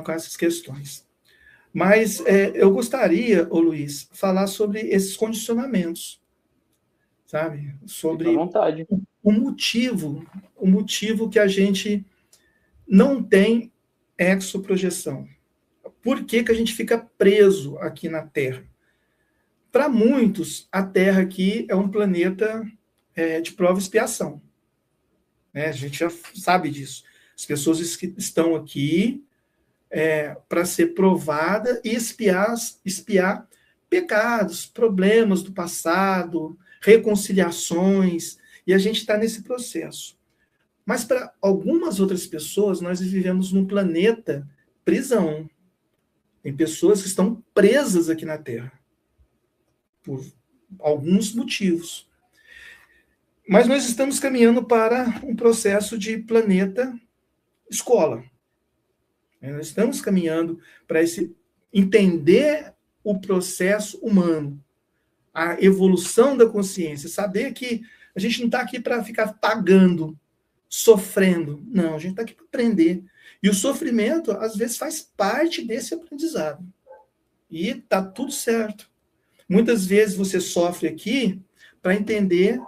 essas questões. Mas eu gostaria, ô Luiz, falar sobre esses condicionamentos, sabe? Sobre o motivo que a gente não tem exoprojeção. Por que a gente fica preso aqui na Terra? Para muitos, a Terra aqui é um planeta de prova e expiação. A gente já sabe disso. As pessoas estão aqui para ser provada e espiar pecados, problemas do passado, reconciliações, e a gente está nesse processo. Mas para algumas outras pessoas, nós vivemos num planeta prisão. Tem pessoas que estão presas aqui na Terra, por alguns motivos. Mas nós estamos caminhando para um processo de planeta escola. Nós estamos caminhando para entender o processo humano, a evolução da consciência, saber que a gente não está aqui para ficar pagando, sofrendo. Não, a gente está aqui para aprender. E o sofrimento, às vezes, faz parte desse aprendizado. E está tudo certo. Muitas vezes você sofre aqui para entender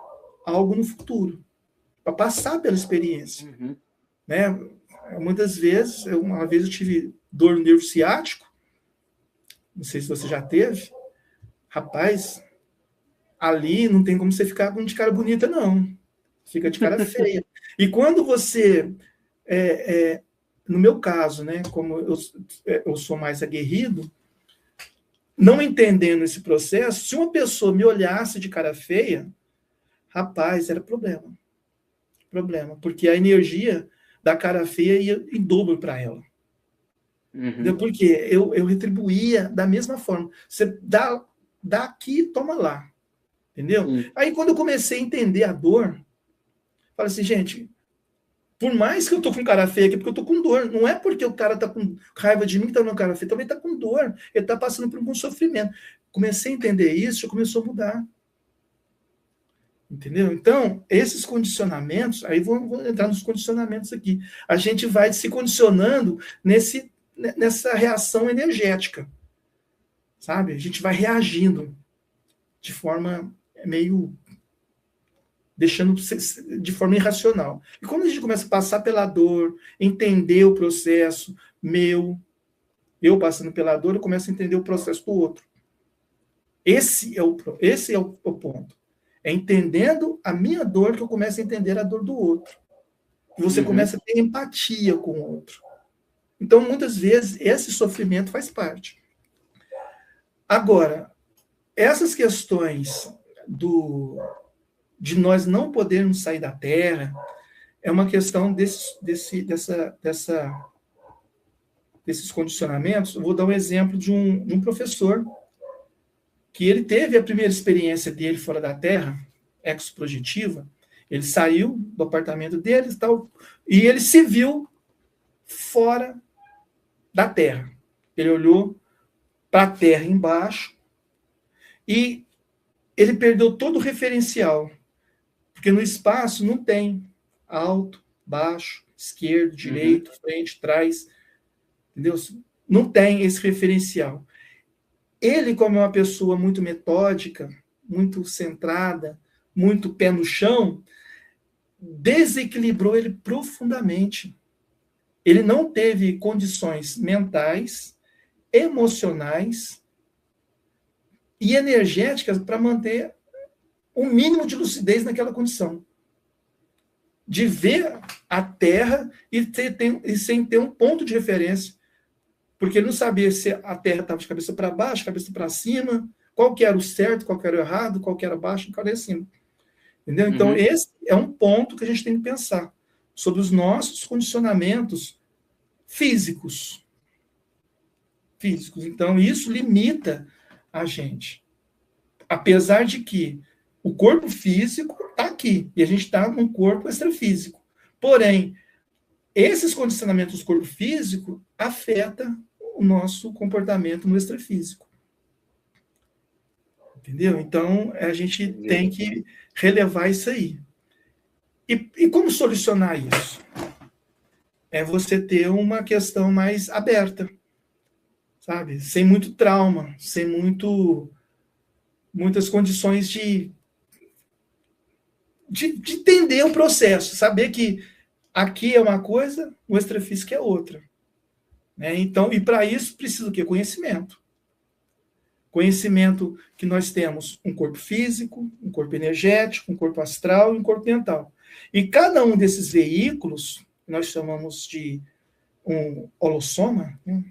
algo no futuro, para passar pela experiência. Muitas vezes, uma vez eu tive dor no nervo ciático, não sei se você já teve. Rapaz, ali não tem como você ficar de cara bonita, não. Fica de cara feia. E quando você, no meu caso, né, como eu sou mais aguerrido, não entendendo esse processo, se uma pessoa me olhasse de cara feia, rapaz, era problema. Porque a energia da cara feia ia em dobro para ela. Porque eu retribuía da mesma forma. Você dá aqui, toma lá. Entendeu? Aí, quando eu comecei a entender a dor, falei assim, gente, por mais que eu tô com cara feia aqui, porque eu tô com dor, não é porque o cara tá com raiva de mim que tá com cara feia, também tá com dor, ele tá passando por um sofrimento. Comecei a entender isso, já começou a mudar. Entendeu? Então, esses condicionamentos, aí vou entrar nos condicionamentos aqui, a gente vai se condicionando nessa reação energética, sabe? A gente vai reagindo de forma meio deixando de forma irracional. E quando a gente começa a passar pela dor, entender o processo eu passando pela dor, eu começo a entender o processo do outro. Esse é o ponto. É entendendo a minha dor que eu começo a entender a dor do outro. E você começa a ter empatia com o outro. Então, muitas vezes, esse sofrimento faz parte. Agora, essas questões de nós não podermos sair da Terra é uma questão desses condicionamentos. Eu vou dar um exemplo de um professor que ele teve a primeira experiência dele fora da Terra, exoprojetiva. Ele saiu do apartamento dele e ele se viu fora da Terra. Ele olhou para a Terra embaixo e ele perdeu todo o referencial, porque no espaço não tem alto, baixo, esquerdo, direito, frente, trás, entendeu? Não tem esse referencial. Ele, como é uma pessoa muito metódica, muito centrada, muito pé no chão, desequilibrou ele profundamente. Ele não teve condições mentais, emocionais e energéticas para manter um mínimo de lucidez naquela condição. De ver a Terra e sem ter um ponto de referência. Porque ele não sabia se a Terra estava de cabeça para baixo, cabeça para cima, qual que era o certo, qual que era o errado, qual que era baixo, qual que era cima. Entendeu? Então, esse é um ponto que a gente tem que pensar sobre os nossos condicionamentos físicos. Então, isso limita a gente. Apesar de que o corpo físico está aqui, e a gente está num corpo extrafísico. Porém, esses condicionamentos do corpo físico afetam o nosso comportamento no extrafísico. Entendeu? Então, a gente tem que relevar isso aí. E como solucionar isso? É você ter uma questão mais aberta, sabe? Sem muito trauma, sem muitas condições de entender o processo, saber que aqui é uma coisa, o extrafísico é outra. Né? Então, e para isso precisa o quê? Conhecimento. Conhecimento que nós temos um corpo físico, um corpo energético, um corpo astral e um corpo mental. E cada um desses veículos, nós chamamos de um holossoma, né?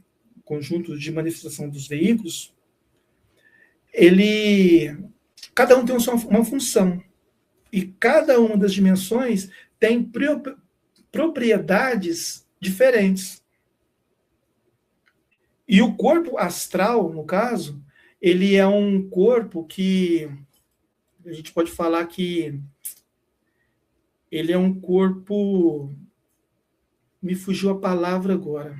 Conjunto de manifestação dos veículos, cada um tem uma função. E cada uma das dimensões tem propriedades diferentes. E o corpo astral, no caso, ele é um corpo que a gente pode falar que ele é um corpo... Me fugiu a palavra agora.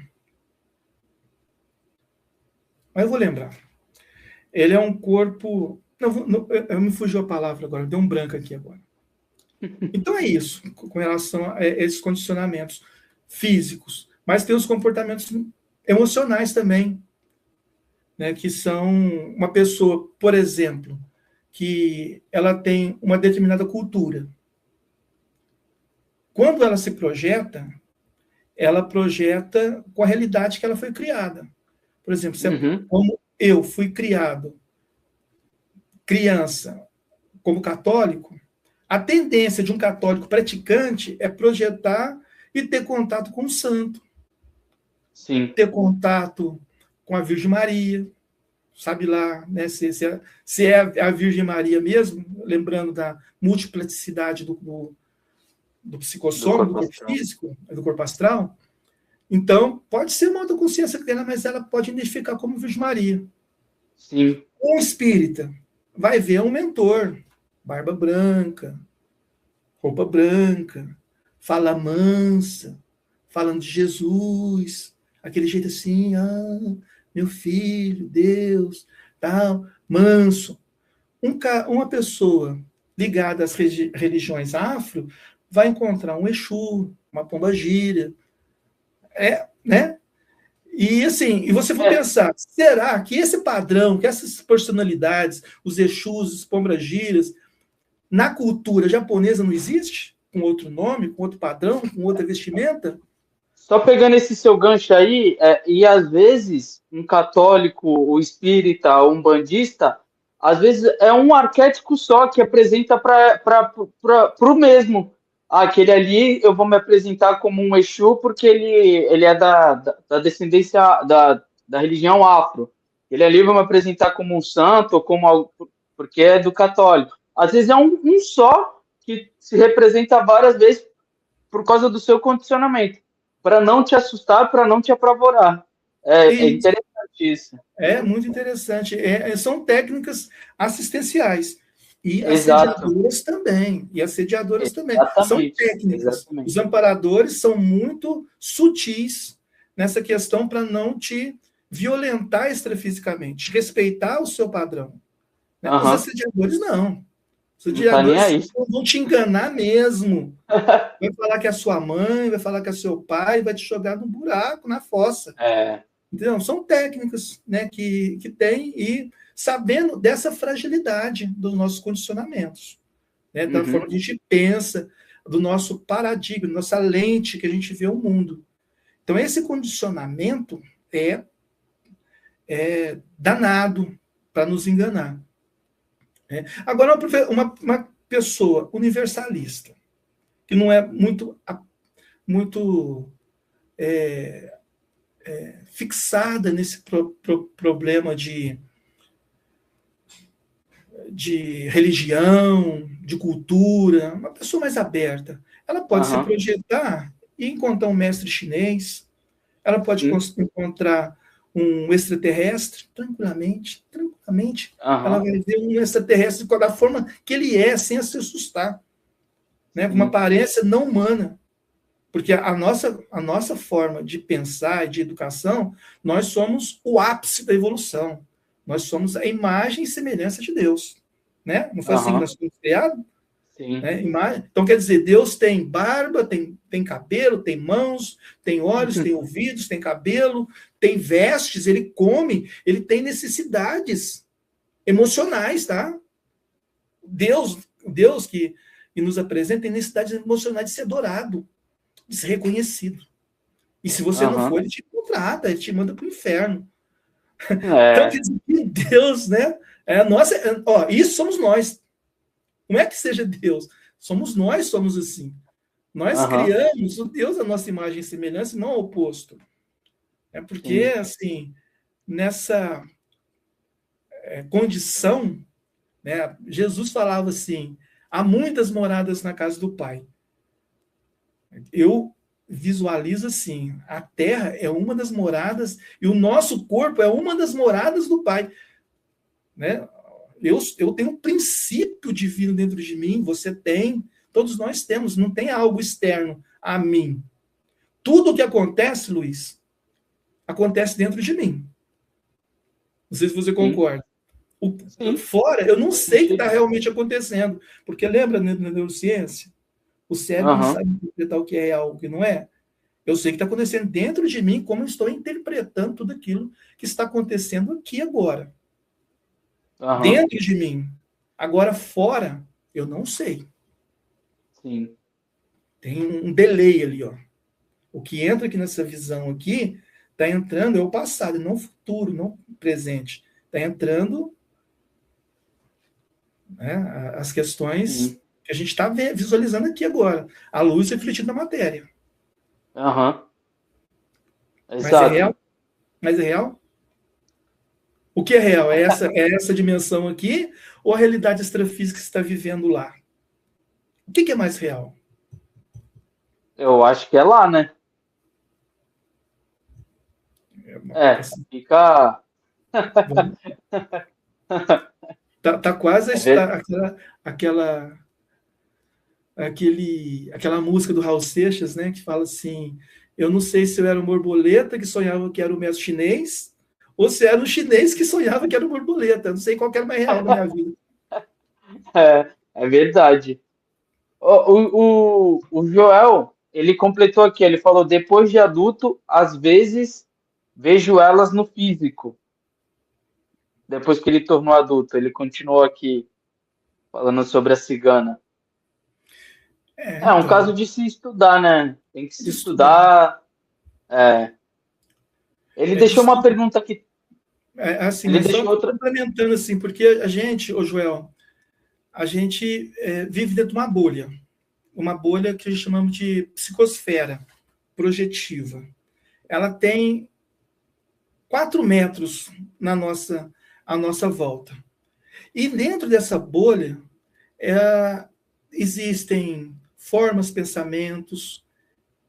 Mas eu vou lembrar. Ele é um corpo... Não, me fugiu a palavra agora, deu um branco aqui agora. Então é isso, com relação a esses condicionamentos físicos. Mas tem os comportamentos emocionais também, né, que são uma pessoa, por exemplo, que ela tem uma determinada cultura. Quando ela se projeta, ela projeta com a realidade que ela foi criada. Por exemplo, como eu fui criado criança como católico, a tendência de um católico praticante é projetar e ter contato com o santo. Sim. Ter contato com a Virgem Maria, sabe lá, né, se é a Virgem Maria mesmo, lembrando da multiplicidade do psicossoma, do corpo físico, do corpo astral. Então, pode ser uma outra consciência dela, mas ela pode identificar como Virgem Maria. Sim. Um espírita vai ver um mentor, barba branca, roupa branca, fala mansa, falando de Jesus, aquele jeito assim, meu filho, Deus, tal, manso. Uma pessoa ligada às religiões afro vai encontrar um Exu, uma pombagira, né? E assim, e você for pensar, será que esse padrão, que essas personalidades, os Exus, os pombagiras, na cultura japonesa não existe? Com outro nome, com outro padrão, com outra vestimenta? Só pegando esse seu gancho aí, e às vezes um católico, o espírita, um umbandista, às vezes é um arquétipo só que apresenta para o mesmo. Aquele ali eu vou me apresentar como um Exu porque ele é da descendência da religião afro. Ele ali eu vou me apresentar como um santo, ou porque é do católico. Às vezes é um só que se representa várias vezes por causa do seu condicionamento, para não te assustar, para não te apavorar. É interessante isso. É muito interessante. São técnicas assistenciais. E Exato. assediadoras também. Exatamente. São técnicas. Exatamente. Os amparadores são muito sutis nessa questão para não te violentar extrafisicamente, respeitar o seu padrão. Né? Os assediadores não. Os assediadores vão te enganar mesmo. Vai falar que é sua mãe, vai falar que é seu pai, vai te jogar no buraco, na fossa. Então, são técnicas, né, que tem, e sabendo dessa fragilidade dos nossos condicionamentos, né, da forma que a gente pensa, do nosso paradigma, nossa lente que a gente vê o mundo. Então, esse condicionamento é danado para nos enganar. Né? Agora, uma pessoa universalista, que não é muito fixada nesse problema de religião, de cultura, uma pessoa mais aberta. Ela pode se projetar e encontrar um mestre chinês, ela pode encontrar um extraterrestre, tranquilamente. Ela vai ver um extraterrestre da forma que ele é, sem se assustar. Né? Com uma aparência não humana. Porque a nossa forma de pensar e de educação, nós somos o ápice da evolução. Nós somos a imagem e semelhança de Deus. Né? Não foi assim que Aham, nós fomos criados? sim. Né? Então, quer dizer, Deus tem barba, tem cabelo, tem mãos, tem olhos, tem ouvidos, tem cabelo, tem vestes, ele come, ele tem necessidades emocionais, tá? Deus que nos apresenta tem necessidades emocionais de ser adorado, de ser reconhecido. E se você não for, Aham. ele te contrata, ele te manda para o inferno. Então, quer É. dizer, Deus, né? Isso somos nós. Não é que seja Deus, somos assim. Nós Aham, criamos o Deus à nossa imagem e semelhança, não ao oposto. É porque, sim. assim, nessa condição, né, Jesus falava assim: há muitas moradas na casa do Pai. Eu visualizo assim: a terra é uma das moradas e o nosso corpo é uma das moradas do Pai. Né? Eu tenho um princípio divino dentro de mim, você tem, todos nós temos, não tem algo externo a mim. Tudo o que acontece, Luiz, acontece dentro de mim. Não sei se você Sim, concorda. sim, Fora, eu não faz sei o que está sentido. realmente acontecendo. Porque lembra, né, na neurociência, o cérebro não Aham, sabe interpretar o que é real, o que não é. Eu sei o que está acontecendo dentro de mim, como eu estou interpretando tudo aquilo que está acontecendo aqui agora. aham, Dentro de mim. Agora, fora, eu não sei. sim. Tem um delay ali, ó. O que entra aqui nessa visão aqui, está entrando é o passado, e não o futuro, não o presente. Está entrando, né, as questões Sim. que a gente está visualizando aqui agora. A luz refletida na matéria. Aham, Mas é real? exato. Mas é real? O que é real? É essa dimensão aqui ou a realidade extrafísica que você está vivendo lá? O que é mais real? Eu acho que é lá, né? É, Assim, fica. tá quase É ver... aquela, aquela música do Raul Seixas, né, que fala assim: eu não sei se eu era um borboleta que sonhava que era o mestre chinês, ou se era um chinês que sonhava que era um borboleta. Eu não sei qual que era mais real na minha vida. é verdade. O Joel, ele completou aqui, ele falou, depois de adulto, às vezes vejo elas no físico. Depois que ele tornou adulto, ele continuou aqui falando sobre a cigana. É um caso Então, de se estudar, né? Tem que se estudar. estudar. É. Ele deixou uma Estudo, pergunta aqui. assim, Ele mas só deixou outra. complementando assim, porque a gente, ô Joel, a gente vive dentro de uma bolha que a gente chamamos de psicosfera projetiva. Ela tem 4 metros à nossa volta. E dentro dessa bolha existem formas, pensamentos,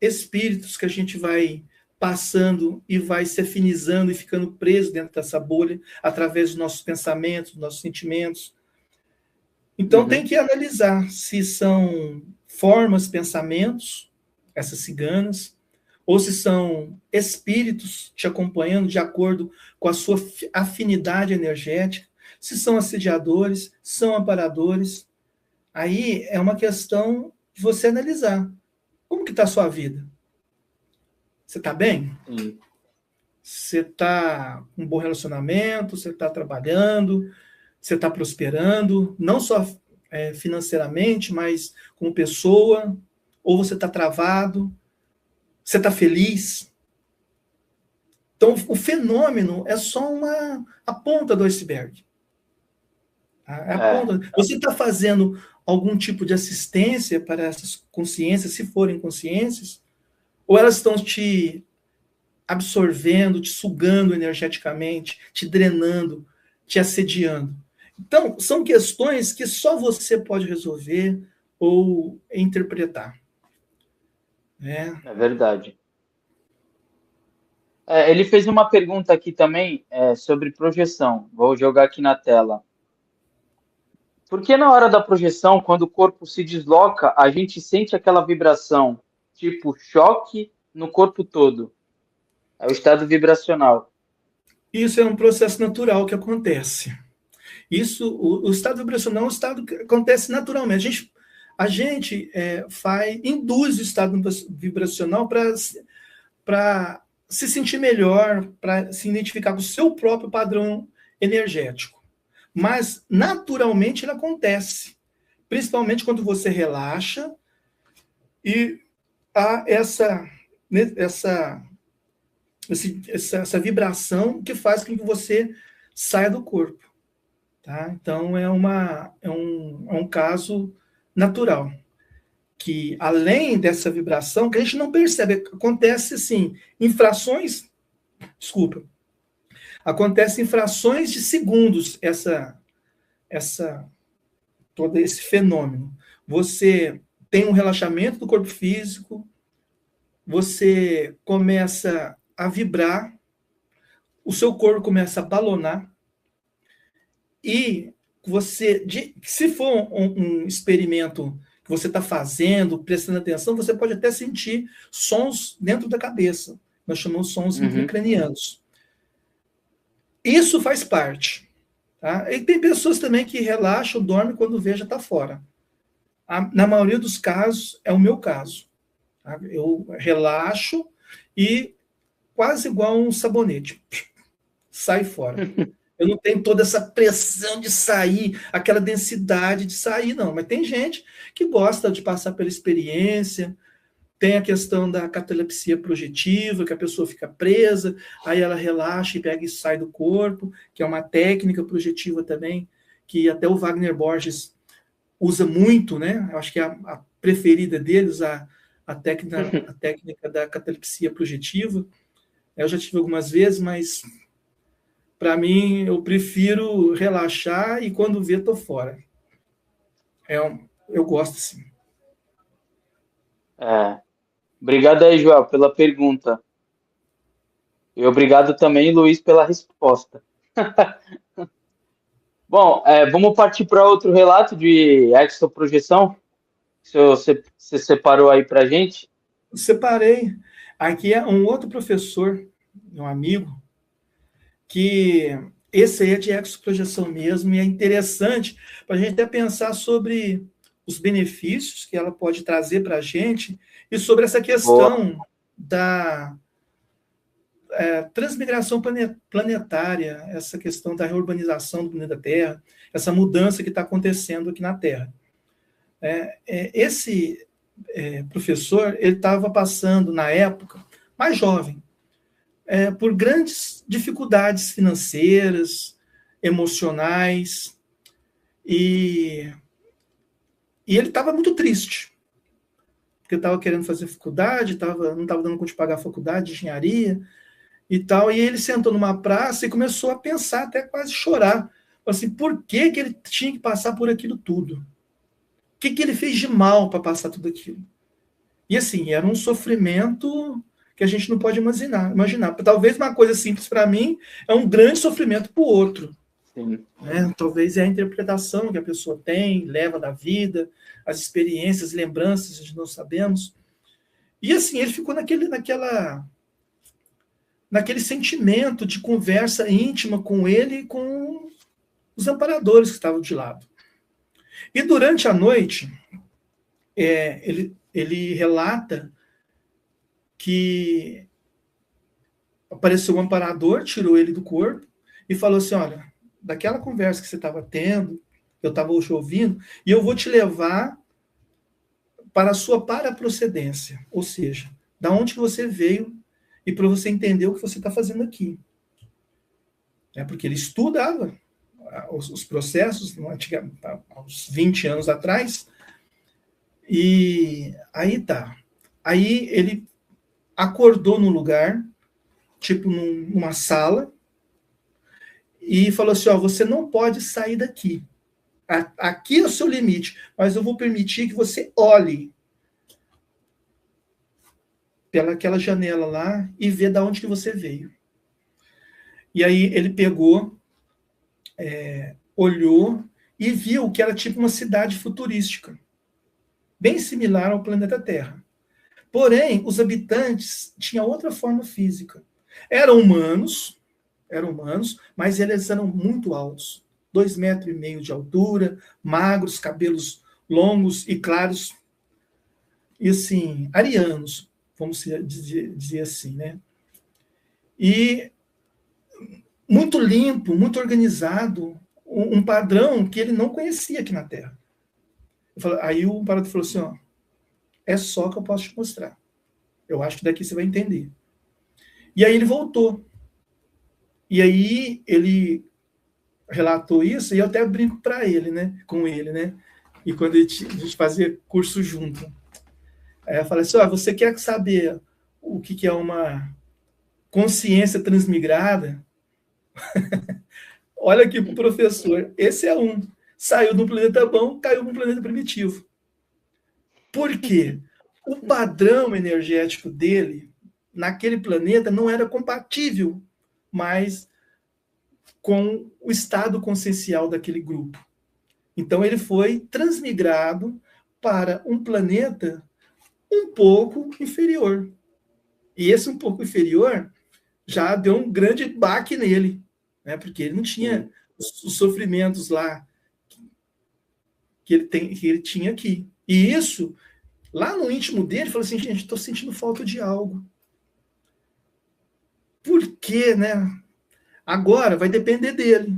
espíritos que a gente vai passando e vai se afinizando e ficando preso dentro dessa bolha através dos nossos pensamentos, dos nossos sentimentos. Então tem Uhum, que analisar se são formas, pensamentos, essas ciganas, ou se são espíritos te acompanhando de acordo com a sua afinidade energética, se são assediadores, são amparadores. Aí é uma questão de você analisar. Como que está a sua vida? Você está bem? sim. Você está com um bom relacionamento? Você está trabalhando? Você está prosperando? Não só financeiramente, mas como pessoa? Ou você está travado? Você está feliz? Então, o fenômeno é só a ponta do iceberg. Tá? É a É, ponta. Você está fazendo algum tipo de assistência para essas consciências, se forem consciências, ou elas estão te absorvendo, te sugando energeticamente, te drenando, te assediando? Então, são questões que só você pode resolver ou interpretar. Né? é verdade. É, ele fez uma pergunta aqui também, sobre projeção. Vou jogar aqui na tela. Por que na hora da projeção, quando o corpo se desloca, a gente sente aquela vibração? tipo choque no corpo todo. É o estado vibracional. Isso é um processo natural que acontece. O estado vibracional é um estado que acontece naturalmente. A gente induz o estado vibracional para se sentir melhor, para se identificar com o seu próprio padrão energético. Mas, naturalmente, ele acontece. Principalmente quando você relaxa e há essa vibração que faz com que você saia do corpo. Tá? Então, é um caso natural, que além dessa vibração, que a gente não percebe, acontece assim, acontece em frações de segundos todo esse fenômeno. Você tem um relaxamento do corpo físico, você começa a vibrar, o seu corpo começa a balonar, e se for um experimento que você está fazendo, prestando atenção, você pode até sentir sons dentro da cabeça. Nós chamamos sons intracranianos. Isso faz parte. Tá? E tem pessoas também que relaxam, dormem quando vê já está fora. Na maioria dos casos, é o meu caso. Tá? Eu relaxo e quase igual um sabonete. Sai fora. Eu não tenho toda essa pressão de sair, aquela densidade de sair, não. Mas tem gente que gosta de passar pela experiência. Tem a questão da catalepsia projetiva, que a pessoa fica presa, aí ela relaxa e pega e sai do corpo, que é uma técnica projetiva também, que até o Wagner Borges usa muito, né? Eu acho que é a preferida deles, a técnica da catalepsia projetiva. Eu já tive algumas vezes, mas para mim, eu prefiro relaxar e quando vê, tô fora. Eu gosto assim. Obrigado aí, Joel, pela pergunta. E obrigado também, Luiz, pela resposta. Bom, vamos partir para outro relato de exoprojeção. Você separou aí para gente? Separei. Aqui é um outro professor, um amigo, que esse aí é de exoprojeção mesmo, e é interessante para a gente até pensar sobre os benefícios que ela pode trazer para a gente e sobre essa questão da transmigração planetária, essa questão da reurbanização do planeta Terra, essa mudança que está acontecendo aqui na Terra. Esse professor, ele estava passando, na época, mais jovem, por grandes dificuldades financeiras, emocionais, e ele estava muito triste, porque estava querendo fazer faculdade, não estava dando conta de pagar a faculdade de engenharia e tal, e ele sentou numa praça e começou a pensar, até quase chorar, assim, por que ele tinha que passar por aquilo tudo? O que ele fez de mal para passar tudo aquilo? E assim, era um sofrimento que a gente não pode imaginar. Talvez uma coisa simples para mim é um grande sofrimento para o outro. Sim. Talvez é a interpretação que a pessoa tem, leva da vida, as experiências, lembranças, a gente não sabemos. E assim, ele ficou naquele sentimento de conversa íntima com ele e com os amparadores que estavam de lado. E durante a noite, ele relata que apareceu um amparador, tirou ele do corpo e falou assim, olha, daquela conversa que você estava tendo, eu estava ouvindo, e eu vou te levar para a sua paraprocedência, ou seja, da onde que você veio e para você entender o que você está fazendo aqui. Porque ele estudava os processos, há uns 20 anos atrás, e aí tá. Aí ele acordou no lugar, tipo numa sala, e falou assim, você não pode sair daqui. Aqui é o seu limite, mas eu vou permitir que você olhe pelaquela janela lá e vê de onde que você veio. E aí ele pegou, olhou e viu que era tipo uma cidade futurística, bem similar ao planeta Terra. Porém, os habitantes tinham outra forma física. Eram humanos, mas eles eram muito altos. 2,5 metros de altura, magros, cabelos longos e claros, e assim, arianos, vamos dizer assim, né? E muito limpo, muito organizado, um padrão que ele não conhecia aqui na Terra. Aí o Parador falou assim, ó, é só que eu posso te mostrar. Eu acho que daqui você vai entender. E aí ele voltou. E aí ele relatou isso, e eu até brinco para ele, né? Com ele, né? E quando a gente fazia curso junto. Aí eu falei assim, ó, você quer saber o que é uma consciência transmigrada? Olha aqui para o professor. Esse é um. Saiu de um planeta bom, caiu para um planeta primitivo. Por quê? O padrão energético dele, naquele planeta, não era compatível mais com o estado consciencial daquele grupo. Então, ele foi transmigrado para um planeta um pouco inferior. E esse um pouco inferior já deu um grande baque nele, né? Porque ele não tinha os sofrimentos lá que ele tinha aqui. E isso, lá no íntimo dele, falou assim, gente, estou sentindo falta de algo. Por quê, né? Agora vai depender dele.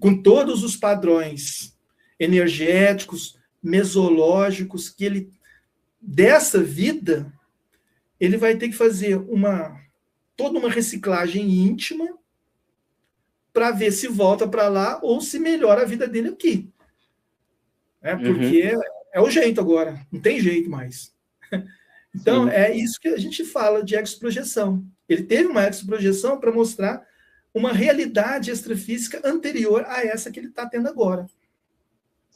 Com todos os padrões energéticos, mesológicos, que ele, dessa vida, ele vai ter que fazer toda uma reciclagem íntima para ver se volta para lá ou se melhora a vida dele aqui. Porque é o jeito agora, não tem jeito mais. Então, sim, é isso que a gente fala de exoprojeção. Ele teve uma exoprojeção para mostrar uma realidade extrafísica anterior a essa que ele está tendo agora.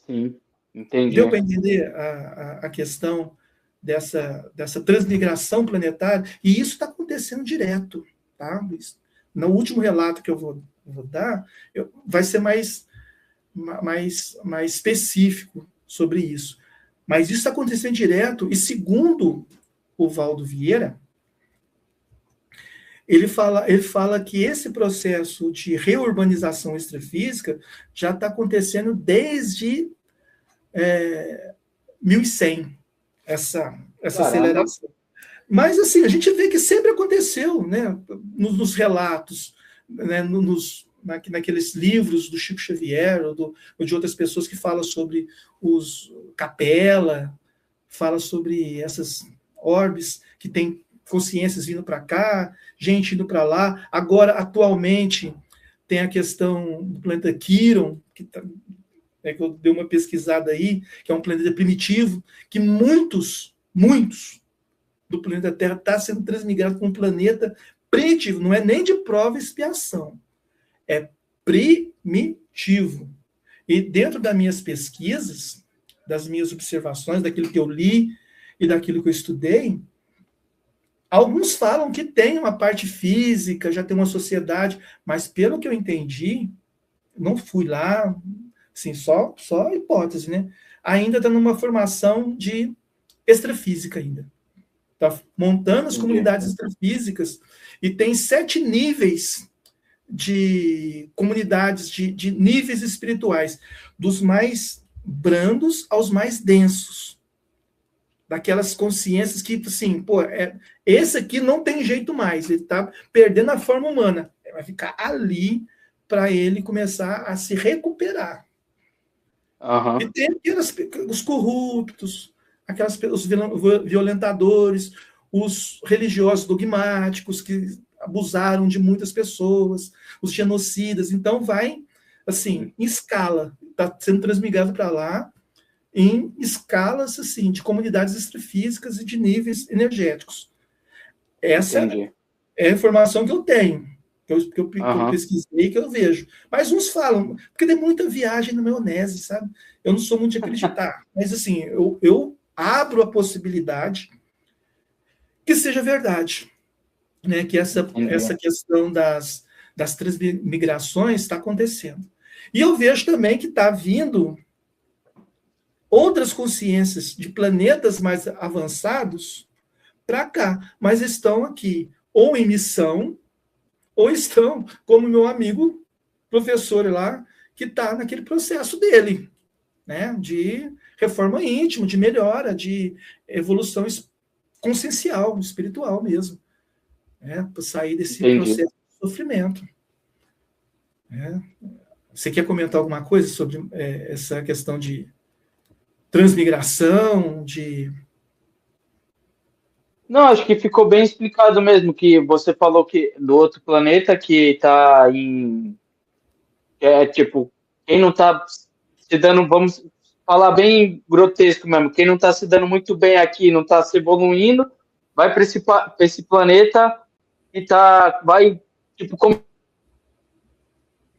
Sim, entendi. Deu para entender a questão dessa transmigração planetária? E isso está acontecendo direto, tá, Luiz? No último relato que eu vou dar, vai ser mais específico sobre isso. Mas isso está acontecendo direto, e segundo o Valdo Vieira, ele fala que esse processo de reurbanização extrafísica já está acontecendo desde 1100, essa aceleração. Mas, assim, a gente vê que sempre aconteceu, né? Nos relatos, né? Naqueles livros do Chico Xavier ou de outras pessoas que falam sobre os Capela, fala sobre essas orbes que têm consciências vindo para cá, gente indo para lá. Agora, atualmente, tem a questão do planeta Quiron, que eu dei uma pesquisada aí, que é um planeta primitivo, que muitos do planeta Terra está sendo transmigrado para um planeta primitivo, não é nem de prova e expiação, é primitivo. E dentro das minhas pesquisas, das minhas observações, daquilo que eu li e daquilo que eu estudei, alguns falam que tem uma parte física, já tem uma sociedade, mas pelo que eu entendi, não fui lá, assim, só hipótese, né? Ainda está numa formação de extrafísica ainda. Está montando as comunidades extrafísicas e tem 7 níveis de comunidades, de níveis espirituais, dos mais brandos aos mais densos. Daquelas consciências que, assim, esse aqui não tem jeito mais, ele está perdendo a forma humana. Vai ficar ali para ele começar a se recuperar. Uhum. E tem os corruptos, os violentadores, os religiosos dogmáticos que abusaram de muitas pessoas, os genocidas. Então, vai, assim, em escala, está sendo transmigrado para lá, em escalas, assim, de comunidades extrafísicas e de níveis energéticos. Essa é a informação que eu tenho, que eu pesquisei, que eu vejo. Mas uns falam, porque tem muita viagem na maionese, sabe? Eu não sou muito de acreditar, mas, assim, eu abro a possibilidade que seja verdade, né? Que essa questão das transmigrações está acontecendo. E eu vejo também que está vindo outras consciências de planetas mais avançados para cá, mas estão aqui ou em missão, ou estão como meu amigo professor lá, que está naquele processo dele, né, de reforma íntima, de melhora, de evolução consciencial, espiritual mesmo, né, para sair desse Entendi. processo de sofrimento. Né? Você quer comentar alguma coisa sobre essa questão de transmigração, de... Não, acho que ficou bem explicado mesmo, que você falou que do outro planeta que está em... tipo, quem não está se dando, vamos falar bem grotesco mesmo, quem não está se dando muito bem aqui, não está se evoluindo, vai para esse planeta e vai, tipo,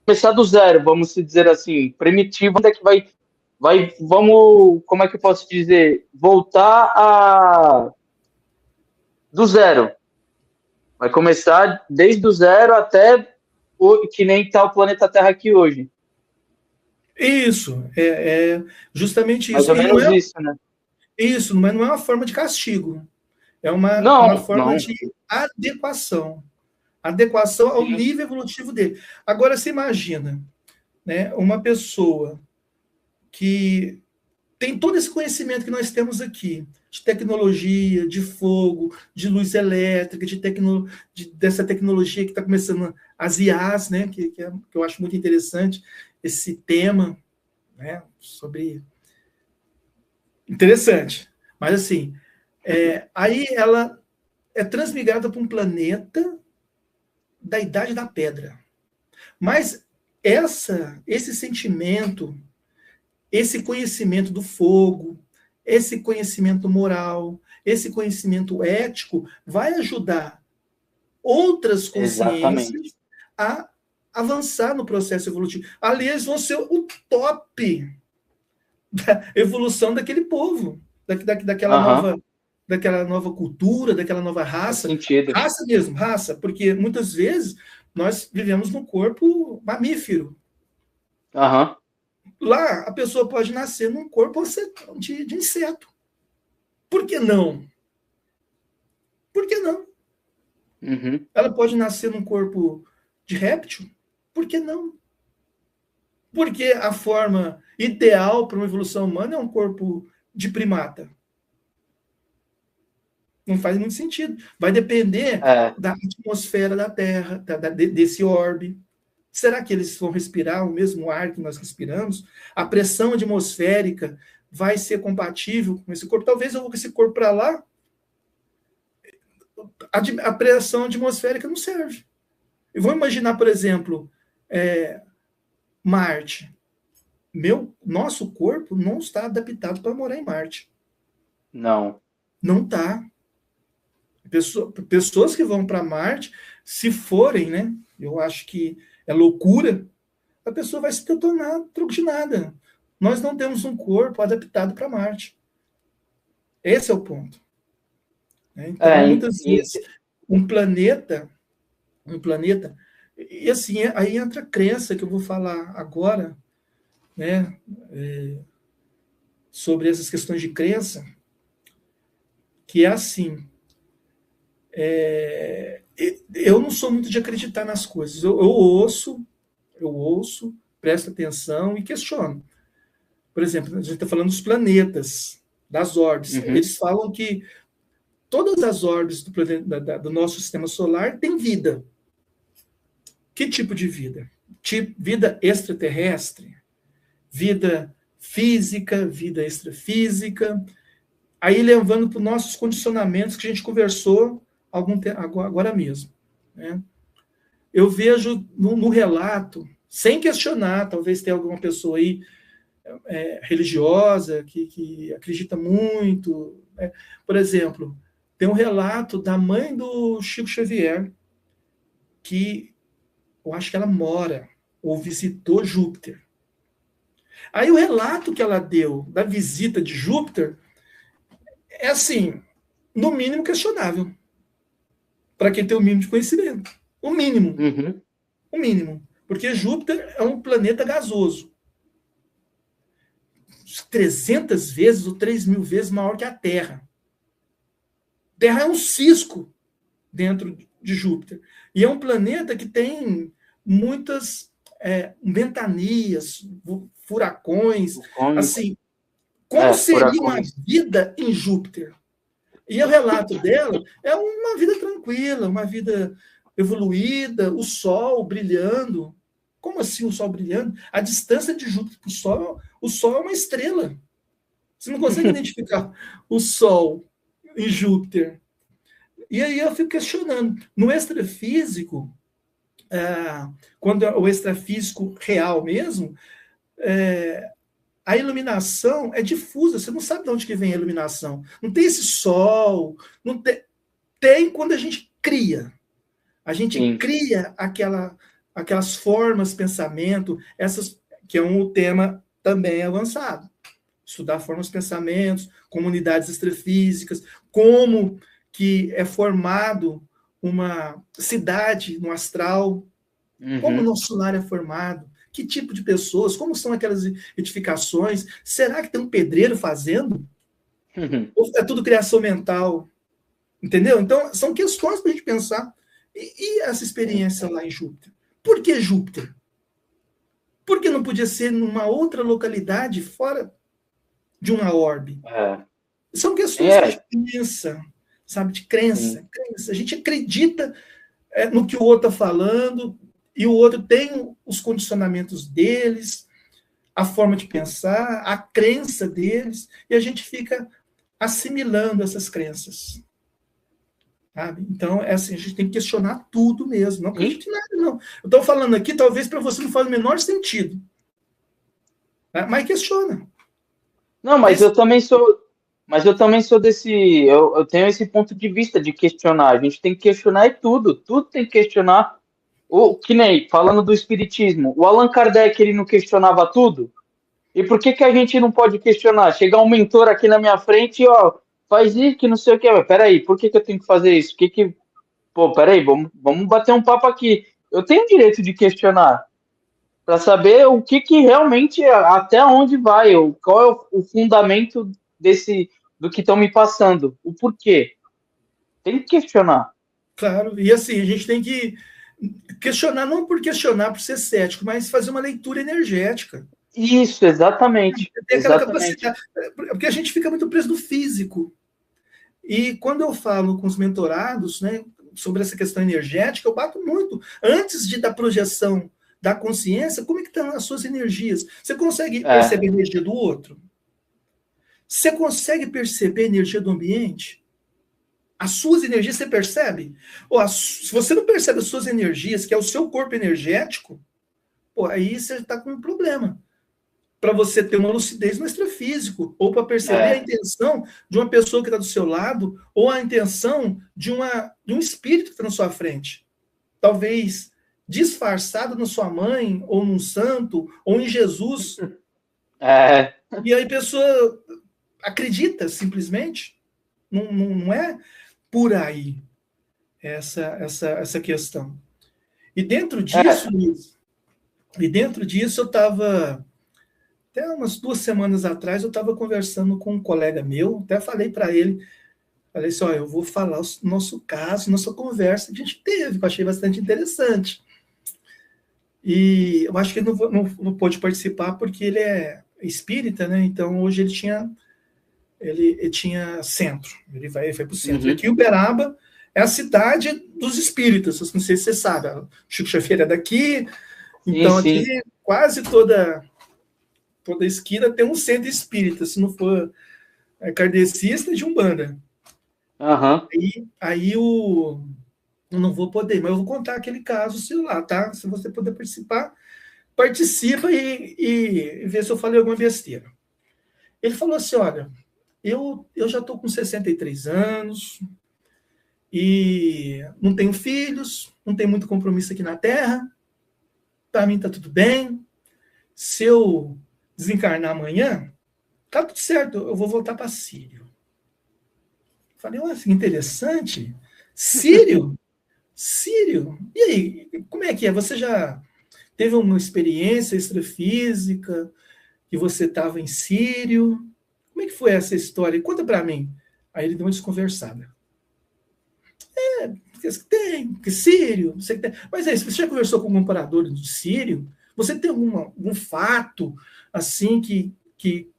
começar do zero, vamos se dizer assim, primitivo, onde é que vamos, como é que eu posso dizer, voltar do zero. Vai começar desde o zero até que nem está o planeta Terra aqui hoje. Isso, justamente Mais isso. ou E não menos é isso, né? isso, mas não é uma forma de castigo. É uma Não, forma não. de adequação. Adequação ao Sim. nível evolutivo dele. Agora, você imagina, né, uma pessoa que tem todo esse conhecimento que nós temos aqui, de tecnologia, de fogo, de luz elétrica, dessa tecnologia que está começando, as IAs, né, que eu acho muito interessante, esse tema, né, sobre... Interessante. Mas, assim, aí ela é transmigrada para um planeta da Idade da Pedra. Mas esse sentimento, esse conhecimento do fogo, esse conhecimento moral, esse conhecimento ético, vai ajudar outras consciências Exatamente. a avançar no processo evolutivo. Aliás, vão ser o top da evolução daquele povo, Aham. daquela nova cultura, daquela nova Faz raça. sentido. Raça mesmo, raça, porque muitas vezes nós vivemos num corpo mamífero. Aham. Lá, a pessoa pode nascer num corpo de inseto. Por que não? Por que não? Uhum. Ela pode nascer num corpo de réptil? Por que não? Porque a forma ideal para uma evolução humana é um corpo de primata. Não faz muito sentido. Vai depender É, da atmosfera da Terra, desse orbe. Será que eles vão respirar o mesmo ar que nós respiramos? A pressão atmosférica vai ser compatível com esse corpo? Talvez eu vou com esse corpo para lá, a pressão atmosférica não serve. E vamos imaginar, por exemplo, Marte. Nosso corpo não está adaptado para morar em Marte. não. Não está. Pessoas que vão para Marte, se forem, né? Eu acho que é loucura, a pessoa vai se tornar troco de nada. Nós não temos um corpo adaptado para Marte. Esse é o ponto. Então, É, muitas vezes, um planeta, e assim, aí entra a crença que eu vou falar agora, né, sobre essas questões de crença, que é assim, eu não sou muito de acreditar nas coisas, eu ouço, presto atenção e questiono. Por exemplo, a gente está falando dos planetas, das orbes. uhum. Eles falam que todas as orbes do nosso sistema solar têm vida. Que tipo de vida? Vida extraterrestre, vida física, vida extrafísica. Aí levando para os nossos condicionamentos que a gente conversou agora mesmo. Né? Eu vejo no relato, sem questionar, talvez tenha alguma pessoa aí religiosa que acredita muito. Né? Por exemplo, tem um relato da mãe do Chico Xavier, que eu acho que ela mora ou visitou Júpiter. Aí o relato que ela deu da visita de Júpiter é assim, no mínimo questionável, para quem tem o mínimo de conhecimento. O mínimo. Uhum. O mínimo. Porque Júpiter é um planeta gasoso. 300 vezes ou 3.000 vezes maior que a Terra. A Terra é um cisco dentro de Júpiter. E é um planeta que tem muitas ventanias, furacões, assim, como seria uma vida em Júpiter? E o relato dela é uma vida tranquila, uma vida evoluída, o Sol brilhando. Como assim o Sol brilhando? A distância de Júpiter para o Sol é uma estrela. Você não consegue identificar o Sol em Júpiter. E aí eu fico questionando. No extrafísico, quando é o extrafísico real mesmo, a iluminação é difusa, você não sabe de onde que vem a iluminação. Não tem esse sol, não tem quando a gente cria. A gente cria aquelas formas, pensamento, essas que é um tema também avançado. Estudar formas, pensamentos, comunidades extrafísicas, como que é formado uma cidade no astral, como o nosso lar é formado, que tipo de pessoas, como são aquelas edificações, será que tem um pedreiro fazendo? Ou é tudo criação mental? Entendeu? Então, são questões para a gente pensar. E essa experiência lá em Júpiter? Por que Júpiter? Por que não podia ser numa outra localidade fora de uma orbe? São questões que a gente pensa, sabe, de crença. A gente acredita no que o outro está falando, e o outro tem os condicionamentos deles, a forma de pensar, a crença deles, e a gente fica assimilando essas crenças. Sabe? Então, assim, a gente tem que questionar tudo mesmo. Não acredite em nada, não. Eu estou falando aqui, talvez para você não faz o menor sentido. Mas questiona. Não, mas eu também sou desse. Eu tenho esse ponto de vista de questionar. A gente tem que questionar tudo. Tudo tem que questionar. Que nem, falando do espiritismo, o Allan Kardec, ele não questionava tudo? E por que a gente não pode questionar? Chegar um mentor aqui na minha frente, ó, faz isso, que não sei o que. Mas peraí, por que eu tenho que fazer isso? Pô, peraí, vamos bater um papo aqui. Eu tenho o direito de questionar, para saber o que realmente, até onde vai, qual é o fundamento do que estão me passando, o porquê. Tem que questionar. Claro, e assim, a gente tem que questionar, não por questionar, por ser cético, mas fazer uma leitura energética. Isso, exatamente. Tem aquela capacidade, porque a gente fica muito preso no físico. E quando eu falo com os mentorados, né, sobre essa questão energética, eu bato muito. Antes da projeção da consciência, como é que estão as suas energias? Você consegue perceber a energia do outro? Você consegue perceber a energia do ambiente? As suas energias, você percebe? Se você não percebe as suas energias, que é o seu corpo energético, aí você está com um problema. Para você ter uma lucidez no extrafísico, ou para perceber a intenção de uma pessoa que está do seu lado, ou a intenção de um espírito que está na sua frente. Talvez disfarçado na sua mãe, ou num santo, ou em Jesus. E aí a pessoa acredita, simplesmente. Não é por aí essa questão. E dentro disso, eu estava... Até umas 2 semanas atrás, eu estava conversando com um colega meu, até falei para ele, falei assim, eu vou falar o nosso caso, nossa conversa que a gente teve, que eu achei bastante interessante. E eu acho que ele não pôde participar porque ele é espírita, né? Então, hoje ele tinha centro, ele foi para o centro. Aqui, Uberaba é a cidade dos espíritas, não sei se você sabe, o Chico Xavier é daqui, então aqui quase toda esquina tem um centro espírita, se não for kardecista, de Umbanda. Aí eu não vou poder, mas eu vou contar aquele caso seu lá, tá? Se você puder participar, participa e vê se eu falei alguma besteira. Ele falou assim, olha, eu já estou com 63 anos e não tenho filhos, não tenho muito compromisso aqui na Terra, para mim tá tudo bem. Se eu desencarnar amanhã, tá tudo certo, eu vou voltar para Sírio. Falei, olha, interessante. Sírio? Sírio? E aí, como é que é? Você já teve uma experiência extrafísica que você estava em Sírio. Como é que foi essa história? Conta para mim. Aí ele deu uma desconversada. Que Sírio, você tem. Mas aí, se você já conversou com um comparador de Sírio, você tem algum fato assim que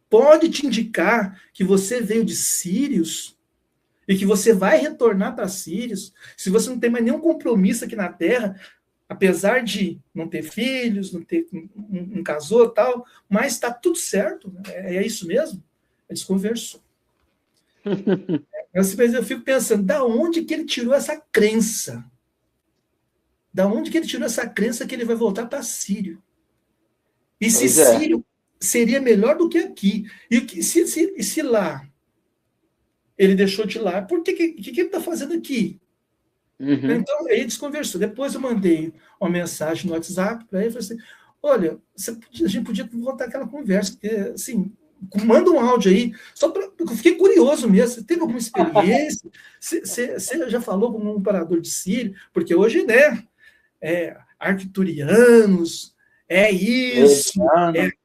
pode te indicar que você veio de Sírios e que você vai retornar para Sírios, se você não tem mais nenhum compromisso aqui na Terra, apesar de não ter filhos, não casou tal, mas está tudo certo, é isso mesmo? É desconversou. Mas eu fico pensando, da onde que ele tirou essa crença? Da onde que ele tirou essa crença que ele vai voltar para Sírio? E se Sírio seria melhor do que aqui? E se lá ele deixou de lá, por que ele está fazendo aqui? Uhum. Então, ele desconversou. Depois eu mandei uma mensagem no WhatsApp para ele e falei assim, olha, a gente podia voltar aquela conversa, porque, assim, manda um áudio aí, só para. Eu fiquei curioso mesmo. Você teve alguma experiência? Você já falou com um comparador de Sírio? Porque hoje, né? Arcturianos, isso,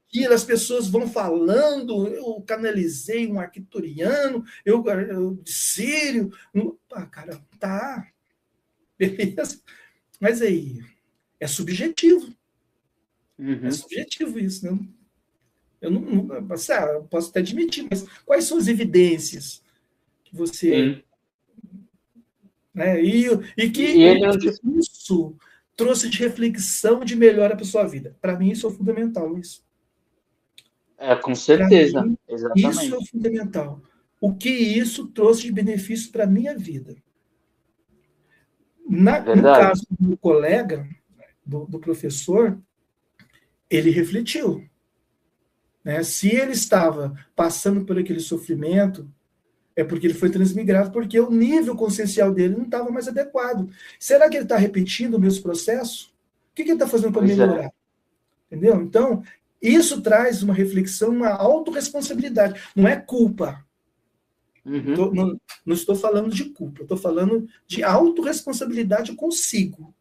aquilo, as pessoas vão falando. Eu canalizei um arcturiano, eu de Sírio. Cara, tá. Beleza? Mas aí, é subjetivo. Uhum. É subjetivo isso, né? Eu posso até admitir, mas quais são as evidências que você. Né? E que isso trouxe de reflexão, de melhora para sua vida. Para mim, isso é fundamental. Isso. Com certeza. Mim, exatamente. Isso é fundamental. O que isso trouxe de benefício para a minha vida? No caso do colega, do professor, ele refletiu. Né? Se ele estava passando por aquele sofrimento, é porque ele foi transmigrado, porque o nível consciencial dele não estava mais adequado. Será que ele está repetindo o mesmo processo? O que ele está fazendo para melhorar? Entendeu? Então, isso traz uma reflexão, uma autorresponsabilidade. Não é culpa. Uhum. Não estou falando de culpa, estou falando de autorresponsabilidade consigo.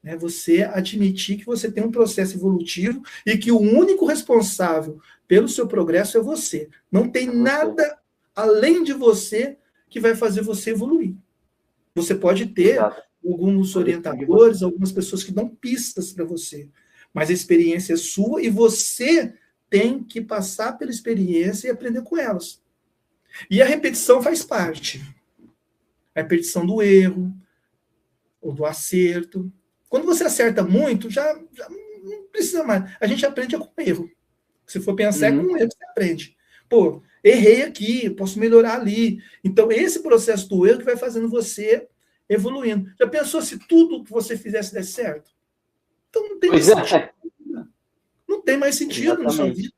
Né? Você admitir que você tem um processo evolutivo e que o único responsável pelo seu progresso é você. Não tem nada além de você que vai fazer você evoluir. Você pode ter alguns orientadores, algumas pessoas que dão pistas para você, mas a experiência é sua e você tem que passar pela experiência e aprender com elas. E a repetição faz parte. A repetição do erro, ou do acerto. Quando você acerta muito, já não precisa mais. A gente aprende com erro. Se for pensar, é com erro que você aprende. Pô, errei aqui, posso melhorar ali. Então, esse processo do erro que vai fazendo você evoluindo. Já pensou se tudo que você fizesse desse certo? Então, não tem mais sentido. Não tem mais sentido na sua vida.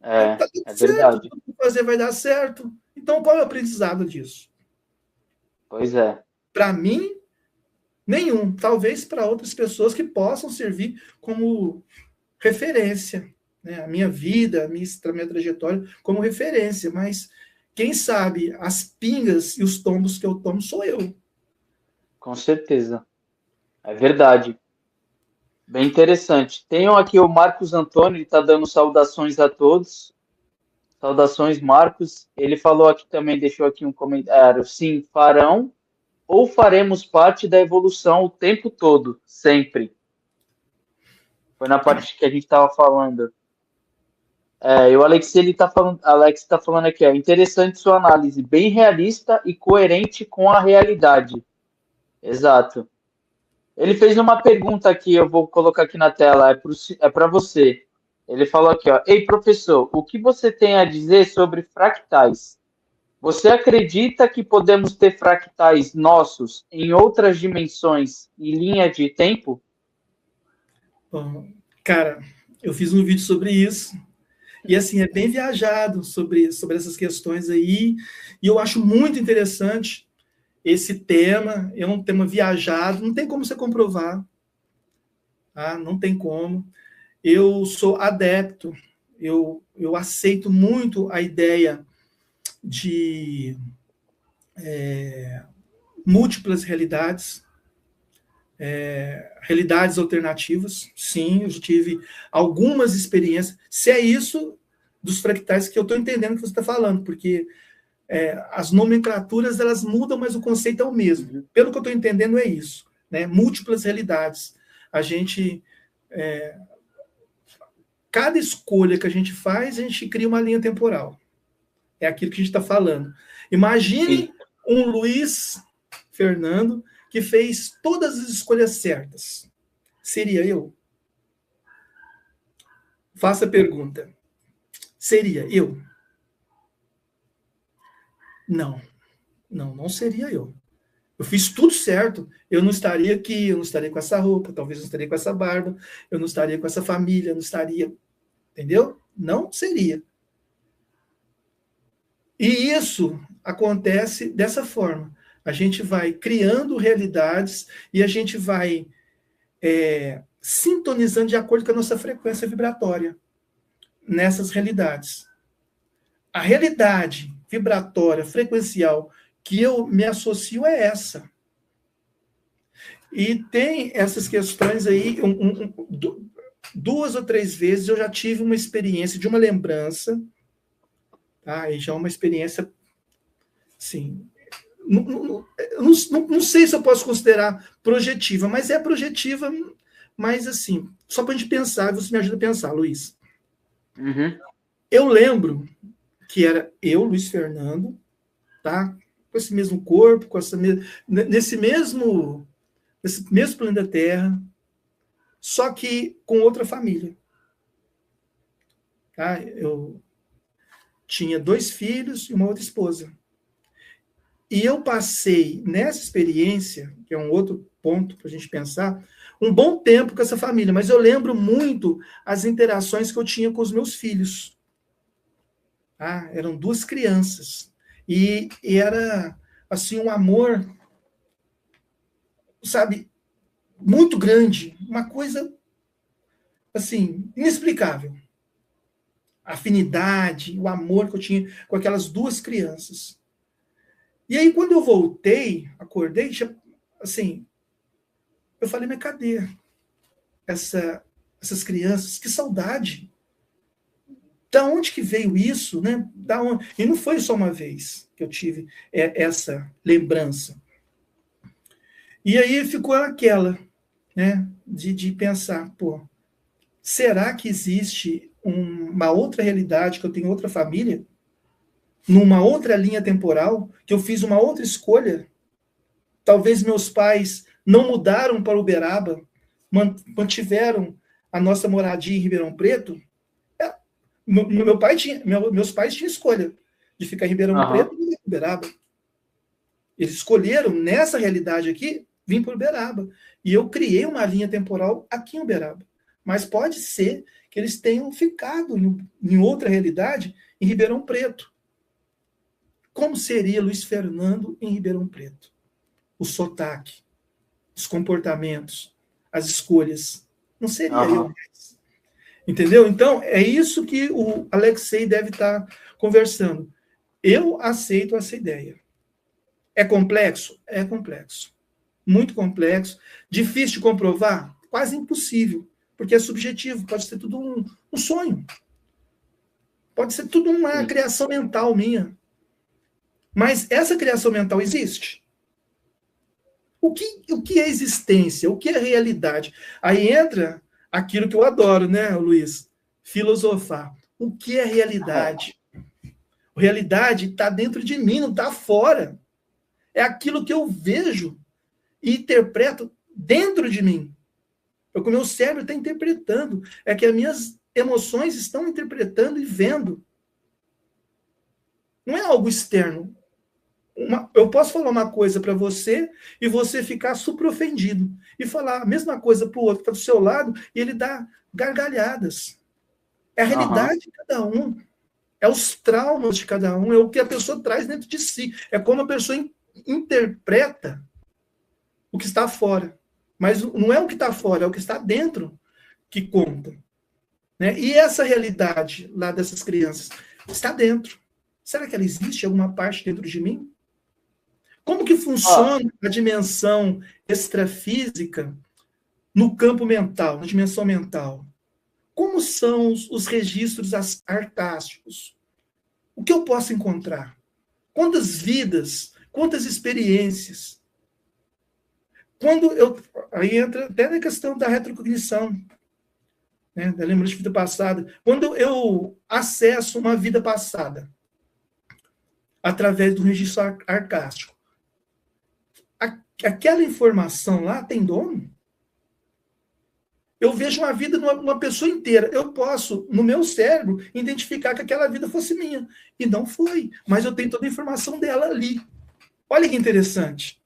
Tá tudo certo. Tudo que fazer vai dar certo. Então, qual é o aprendizado disso? Pois é. Para mim, nenhum. Talvez para outras pessoas que possam servir como referência. Né? A minha vida, a minha trajetória como referência. Mas quem sabe as pingas e os tombos que eu tomo sou eu. Com certeza. É verdade. Bem interessante. Tenho aqui o Marcos Antônio, ele está dando saudações a todos. Saudações, Marcos. Ele falou aqui também, deixou aqui um comentário. Sim, farão ou faremos parte da evolução o tempo todo, sempre. Foi na parte que a gente estava falando. E o Alex, Alex está falando aqui, interessante sua análise, bem realista e coerente com a realidade. Exato. Ele fez uma pergunta aqui, eu vou colocar aqui na tela, é para você. Ele falou aqui, ó, ei, professor, o que você tem a dizer sobre fractais? Você acredita que podemos ter fractais nossos em outras dimensões e linha de tempo? Bom, cara, eu fiz um vídeo sobre isso. E, assim, é bem viajado sobre essas questões aí. E eu acho muito interessante esse tema. É um tema viajado. Não tem como você comprovar. Tá? Não tem como. Eu sou adepto. Eu aceito muito a ideia de múltiplas realidades. realidades alternativas. Sim, eu já tive algumas experiências. Se é isso dos fractais que eu estou entendendo que você está falando, porque as nomenclaturas elas mudam, mas o conceito é o mesmo. Pelo que eu estou entendendo, é isso, né? Múltiplas realidades. A gente... cada escolha que a gente faz, a gente cria uma linha temporal. É aquilo que a gente está falando. Imagine um Luiz Fernando que fez todas as escolhas certas. Seria eu? Faça a pergunta. Seria eu? Não. Não seria eu. Eu fiz tudo certo. Eu não estaria aqui, eu não estaria com essa roupa, talvez não estaria com essa barba, eu não estaria com essa família, eu não estaria... Entendeu? Não seria. E isso acontece dessa forma. A gente vai criando realidades e a gente vai sintonizando de acordo com a nossa frequência vibratória nessas realidades. A realidade vibratória, frequencial, que eu me associo é essa. E tem essas questões aí, 2 ou 3 vezes eu já tive uma experiência de uma lembrança, tá? E já uma experiência, assim, não sei se eu posso considerar projetiva, mas é projetiva, mas assim, só para a gente pensar, você me ajuda a pensar, Luiz. Uhum. Eu lembro que era eu, Luiz Fernando, tá? Com esse mesmo corpo, nesse mesmo planeta Terra, só que com outra família. Tá? Eu tinha 2 filhos e uma outra esposa. E eu passei nessa experiência, que é um outro ponto para a gente pensar, um bom tempo com essa família, mas eu lembro muito as interações que eu tinha com os meus filhos. Tá? Eram 2 crianças. E era, assim, um amor, sabe, muito grande, uma coisa, assim, inexplicável. A afinidade, o amor que eu tinha com aquelas 2 crianças. E aí, quando eu voltei, acordei, assim, eu falei, mas cadê essas crianças? Que saudade! Da onde que veio isso, né? E não foi só uma vez que eu tive essa lembrança. E aí ficou aquela, né, de pensar, pô, será que existe uma outra realidade, que eu tenho outra família, numa outra linha temporal, que eu fiz uma outra escolha? Talvez meus pais não mudaram para Uberaba, mantiveram a nossa moradia em Ribeirão Preto. Meus pais tinham escolha de ficar em Ribeirão Preto e em Uberaba. Eles escolheram, nessa realidade aqui, vir para Uberaba. E eu criei uma linha temporal aqui em Uberaba. Mas pode ser que eles tenham ficado em outra realidade em Ribeirão Preto. Como seria Luiz Fernando em Ribeirão Preto? O sotaque, os comportamentos, as escolhas. Não seria eu mais. Entendeu? Então, é isso que o Alexei deve estar conversando. Eu aceito essa ideia. É complexo? É complexo. Muito complexo. Difícil de comprovar? Quase impossível. Porque é subjetivo. Pode ser tudo um sonho. Pode ser tudo uma criação mental minha. Mas essa criação mental existe? O que é existência? O que é realidade? Aí entra aquilo que eu adoro, né, Luiz? Filosofar. O que é realidade? Realidade está dentro de mim, não está fora. É aquilo que eu vejo e interpreto dentro de mim. É o que o meu cérebro está interpretando. É que as minhas emoções estão interpretando e vendo. Não é algo externo. Eu posso falar uma coisa para você e você ficar super ofendido. E falar a mesma coisa para o outro que está do seu lado e ele dá gargalhadas. É a realidade de cada um. É os traumas de cada um. É o que a pessoa traz dentro de si. É como a pessoa interpreta o que está fora. Mas não é o que está fora, é o que está dentro que conta. Né? E essa realidade lá dessas crianças está dentro. Será que ela existe em alguma parte dentro de mim? Como que funciona a dimensão extrafísica no campo mental, na dimensão mental? Como são os registros arcásticos? O que eu posso encontrar? Quantas vidas, quantas experiências? Aí entra até na questão da retrocognição, né, da lembrança de vida passada. Quando eu acesso uma vida passada, através do registro arcástico, aquela informação lá tem dono? Eu vejo uma vida de uma pessoa inteira. Eu posso, no meu cérebro, identificar que aquela vida fosse minha. E não foi. Mas eu tenho toda a informação dela ali. Olha que interessante.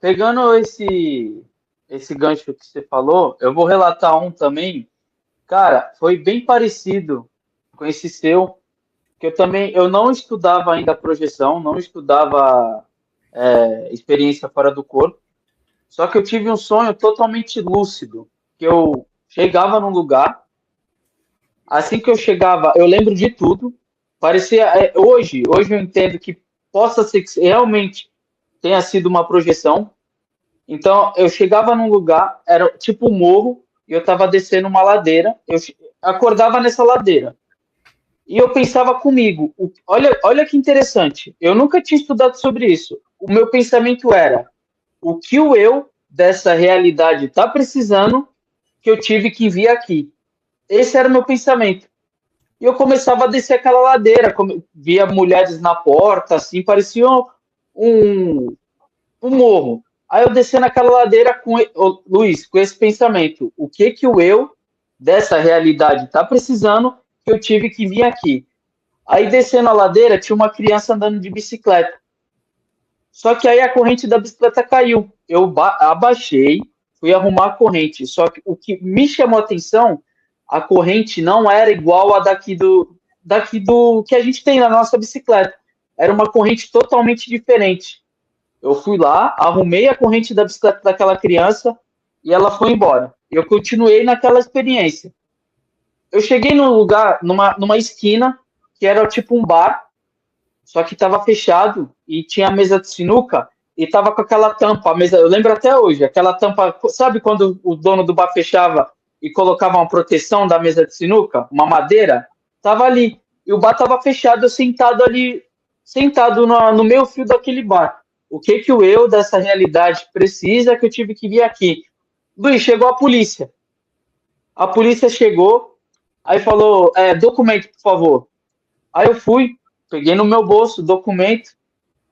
Pegando esse gancho que você falou, eu vou relatar um também. Cara, foi bem parecido com esse seu, que eu não estudava ainda projeção, não estudava experiência fora do corpo. Só que eu tive um sonho totalmente lúcido, que eu chegava num lugar, assim que eu chegava, eu lembro de tudo. Parecia, hoje eu entendo que possa ser que realmente tenha sido uma projeção. Então, eu chegava num lugar, era tipo um morro, e eu estava descendo uma ladeira, eu acordava nessa ladeira. E eu pensava comigo, olha que interessante, eu nunca tinha estudado sobre isso. O meu pensamento era, o que o eu dessa realidade está precisando que eu tive que vir aqui. Esse era o meu pensamento. E eu começava a descer aquela ladeira, via mulheres na porta, assim, parecia um, um morro. Aí eu descia naquela ladeira Luiz, com esse pensamento, o que o eu dessa realidade está precisando que eu tive que vir aqui. Aí descendo a ladeira, tinha uma criança andando de bicicleta. Só que aí a corrente da bicicleta caiu. Eu abaixei, fui arrumar a corrente. Só que o que me chamou a atenção, a corrente não era igual a daqui do que a gente tem na nossa bicicleta. Era uma corrente totalmente diferente. Eu fui lá, arrumei a corrente da bicicleta daquela criança e ela foi embora. Eu continuei naquela experiência. Eu cheguei num lugar, numa esquina, que era tipo um bar, só que estava fechado e tinha a mesa de sinuca e estava com aquela tampa, a mesa, eu lembro até hoje, aquela tampa, sabe quando o dono do bar fechava e colocava uma proteção da mesa de sinuca, uma madeira? Tava ali. E o bar estava fechado, eu sentado ali, sentado no meio fio daquele bar. O que o eu dessa realidade precisa que eu tive que vir aqui? Luiz, chegou a polícia. A polícia chegou, aí falou, documento, por favor. Aí eu fui, peguei no meu bolso o documento,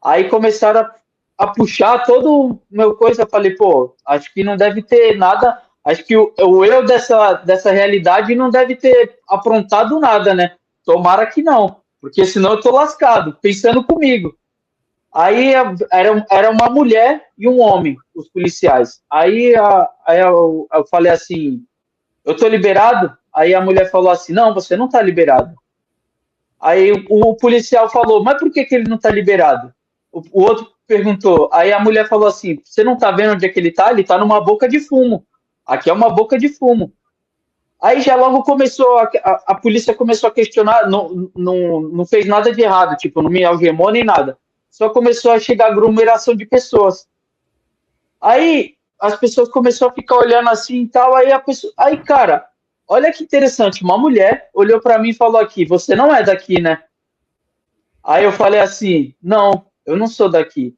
aí começaram a puxar todo o meu coisa. Eu falei, pô, acho que não deve ter nada, acho que o eu dessa realidade não deve ter aprontado nada, né? Tomara que não, porque senão eu tô lascado, pensando comigo. Aí era uma mulher e um homem, os policiais. Aí eu falei assim, eu tô liberado? Aí a mulher falou assim, não, você não tá liberado. Aí o policial falou, mas por que ele não está liberado? O outro perguntou, aí a mulher falou assim, você não está vendo onde é que ele está? Ele está numa boca de fumo. Aqui é uma boca de fumo. Aí já logo começou, a polícia começou a questionar, não fez nada de errado, tipo, não me algemou nem nada. Só começou a chegar aglomeração de pessoas. Aí as pessoas começaram a ficar olhando assim e tal, aí cara, olha que interessante, uma mulher olhou para mim e falou aqui, você não é daqui, né? Aí eu falei assim, não, eu não sou daqui.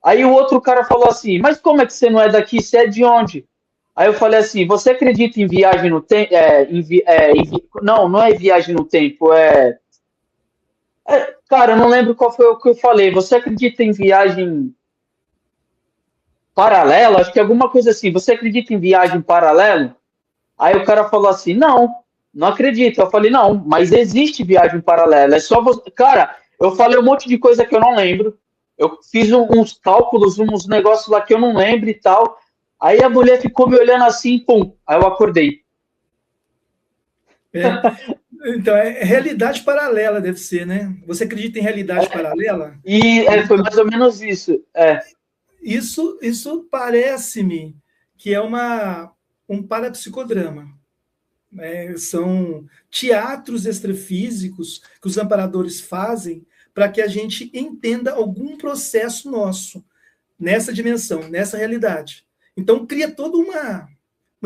Aí o outro cara falou assim, mas como é que você não é daqui? Você é de onde? Aí eu falei assim, você acredita em viagem no tempo? Não, não é viagem no tempo, cara, eu não lembro qual foi o que eu falei. Você acredita em viagem paralela? Acho que alguma coisa assim. Você acredita em viagem paralela? Aí o cara falou assim, não, não acredito. Eu falei, não, mas existe viagem paralela. É só você. Cara, eu falei um monte de coisa que eu não lembro. Eu fiz uns cálculos, uns negócios lá que eu não lembro e tal. Aí a mulher ficou me olhando assim, pum. Aí eu acordei. Então, realidade paralela deve ser, né? Você acredita em realidade paralela? E foi mais ou menos isso. Isso parece-me que é um parapsicodrama. São teatros extrafísicos que os amparadores fazem para que a gente entenda algum processo nosso nessa dimensão, nessa realidade. Então, cria toda uma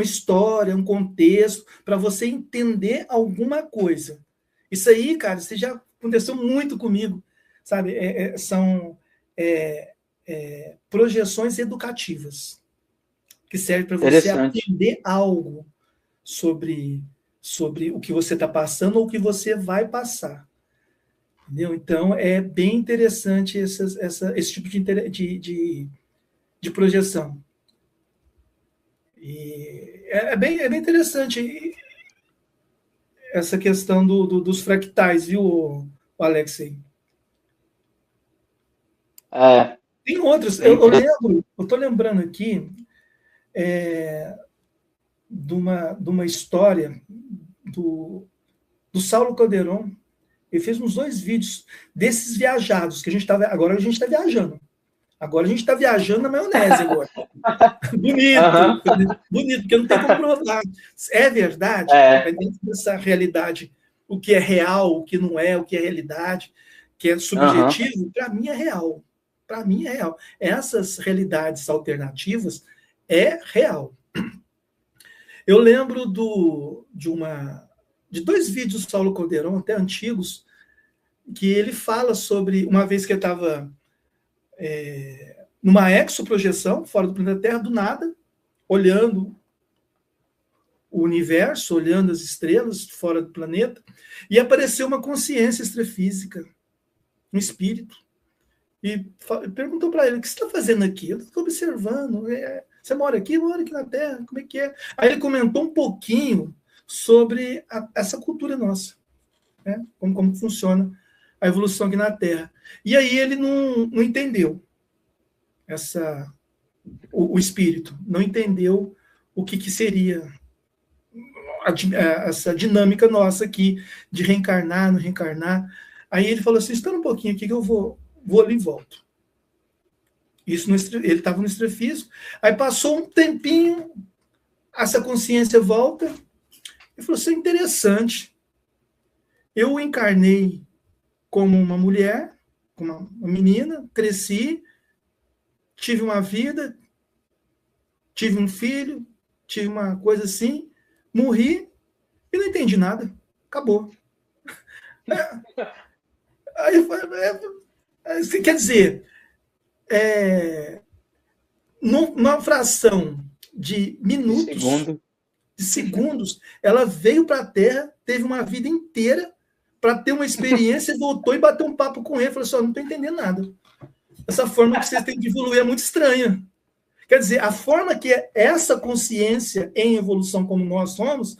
história, um contexto, para você entender alguma coisa. Isso aí, cara, isso já aconteceu muito comigo, sabe? São projeções educativas, que servem para você aprender algo sobre o que você está passando ou o que você vai passar. Entendeu? Então, é bem interessante esse tipo de projeção. E é bem interessante essa questão dos fractais, viu, o Alexei? Tem outros. Eu estou lembrando aqui de uma história do Saulo Calderon. Ele fez uns 2 vídeos desses viajados, que agora a gente está viajando. Agora a gente está viajando na maionese agora. Bonito, bonito, porque não tem como provar. É verdade, dentro dessa realidade, o que é real, o que não é, o que é realidade, que é subjetivo, para mim é real. Para mim é real. Essas realidades alternativas é real. Eu lembro de 2 vídeos do Saulo Calderon, até antigos, que ele fala sobre uma vez que ele estava numa exoprojeção, fora do planeta Terra, do nada, olhando o universo, olhando as estrelas fora do planeta, e apareceu uma consciência extrafísica, um espírito, e perguntou para ele: o que você está fazendo aqui? Eu estou observando. Você mora aqui? Eu moro aqui na Terra, como é que é? Aí ele comentou um pouquinho sobre essa cultura nossa, né? Como funciona a evolução aqui na Terra. E aí ele não entendeu o espírito, não entendeu o que seria essa dinâmica nossa aqui de reencarnar, não reencarnar. Aí ele falou assim: espera um pouquinho aqui que eu vou ali e volto. Isso ele estava no extrafísico. Aí passou um tempinho, essa consciência volta. Ele falou: isso é interessante. Eu encarnei como uma mulher, como uma menina, cresci, tive uma vida, tive um filho, tive uma coisa assim, morri e não entendi nada. Acabou. Aí, quer dizer, numa fração de minutos, de segundos, ela veio para a Terra, teve uma vida inteira para ter uma experiência, voltou e bateu um papo com ele, falou assim: não estou entendendo nada. Essa forma que vocês têm de evoluir é muito estranha. Quer dizer, a forma que é essa consciência em evolução como nós somos,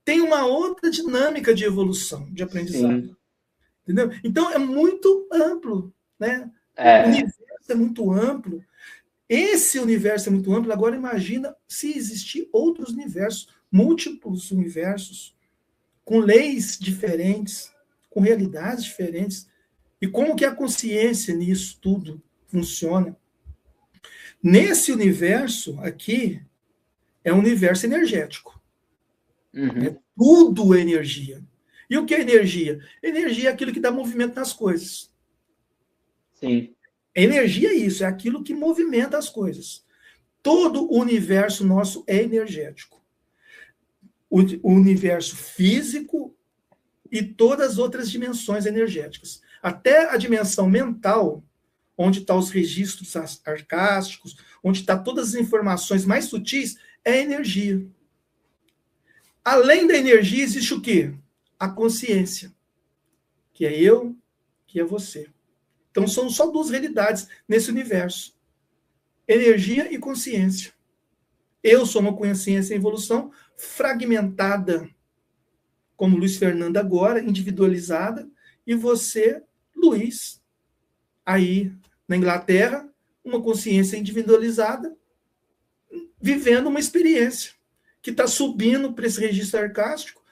tem uma outra dinâmica de evolução, de aprendizado. Sim. Entendeu? Então, é muito amplo, né? O universo é muito amplo. Esse universo é muito amplo. Agora, imagina se existir outros universos, múltiplos universos, com leis diferentes, com realidades diferentes. E como que a consciência nisso tudo funciona? Nesse universo aqui, é um universo energético. Uhum. Tudo é energia. E o que é energia? Energia é aquilo que dá movimento nas coisas. Sim. Energia é isso, é aquilo que movimenta as coisas. Todo o universo nosso é energético. O universo físico e todas as outras dimensões energéticas. Até a dimensão mental, onde estão os registros arcásticos, onde estão todas as informações mais sutis, é energia. Além da energia, existe o quê? A consciência, que é eu, que é você. Então, são só 2 realidades nesse universo. Energia e consciência. Eu sou uma consciência em evolução fragmentada, como Luiz Fernando agora, individualizada, e você, Luiz, aí na Inglaterra, uma consciência individualizada, vivendo uma experiência que está subindo para esse registro arcástico,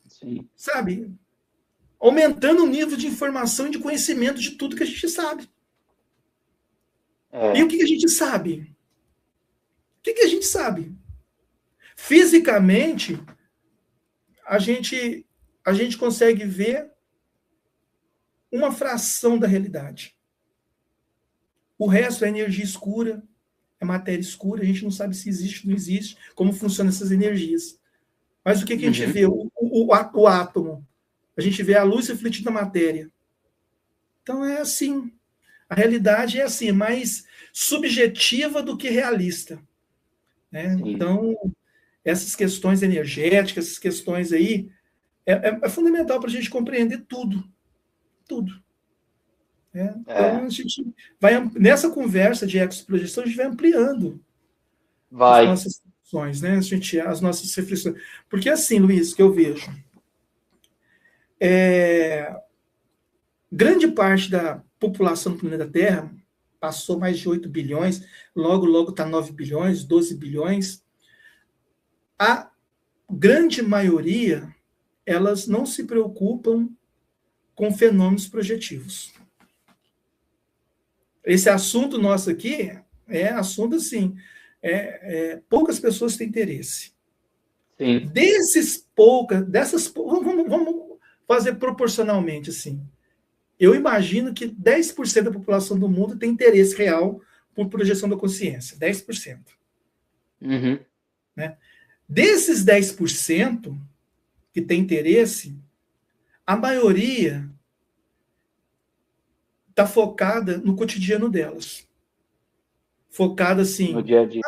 sim, sabe? Aumentando o nível de informação e de conhecimento de tudo que a gente sabe. E o que a gente sabe? O que a gente sabe? Fisicamente, a gente consegue ver uma fração da realidade. O resto é energia escura, é matéria escura, a gente não sabe se existe ou não existe, como funcionam essas energias. Mas o que a gente vê? O átomo. A gente vê a luz refletida na matéria. Então é assim. A realidade é assim, mais subjetiva do que realista. Né? Então, essas questões energéticas, essas questões aí, é fundamental para a gente compreender tudo. Tudo. Né? Então, a gente vai, nessa conversa de exoprojeção, a gente vai ampliando as nossas questões, né? As nossas reflexões. Porque assim, Luiz, que eu vejo, grande parte da população do planeta Terra passou mais de 8 bilhões, logo está 9 bilhões, 12 bilhões. A grande maioria, elas não se preocupam com fenômenos projetivos. Esse assunto nosso aqui é assunto assim, poucas pessoas têm interesse. Sim. Vamos fazer proporcionalmente assim. Eu imagino que 10% da população do mundo tem interesse real por projeção da consciência. 10%. Né? Desses 10% que tem interesse, a maioria está focada no cotidiano delas. Focada assim, no dia a dia.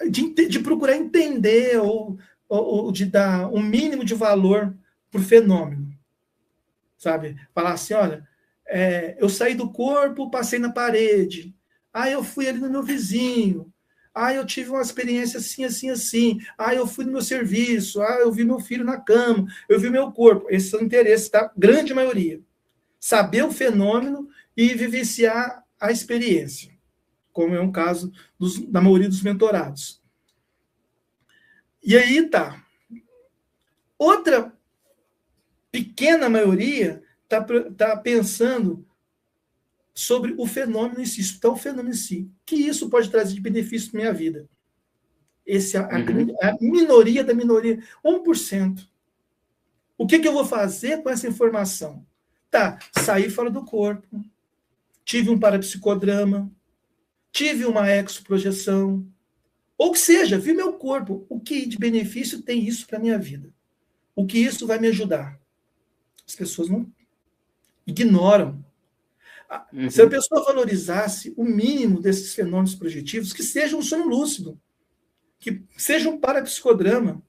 De procurar entender ou de dar um mínimo de valor para o fenômeno. Sabe? Falar assim, olha, eu saí do corpo, passei na parede. Eu fui ali no meu vizinho. Eu tive uma experiência assim, assim, assim. Eu fui no meu serviço. Eu vi meu filho na cama. Eu vi meu corpo. Esses são interesses, tá? Grande maioria. Saber o fenômeno e vivenciar a experiência, como é um caso da maioria dos mentorados. E aí tá. Outra pequena maioria está pensando sobre o fenômeno em si, estudar o fenômeno em si. O que isso pode trazer de benefício para minha vida? Esse é a minoria da minoria, 1%. O que eu vou fazer com essa informação? Tá, saí fora do corpo, tive um parapsicodrama, tive uma exoprojeção, ou que seja, vi meu corpo. O que de benefício tem isso para minha vida? O que isso vai me ajudar? As pessoas não ignoram. Se a pessoa valorizasse o mínimo desses fenômenos projetivos, que seja um sono lúcido, que seja um parapsicodrama,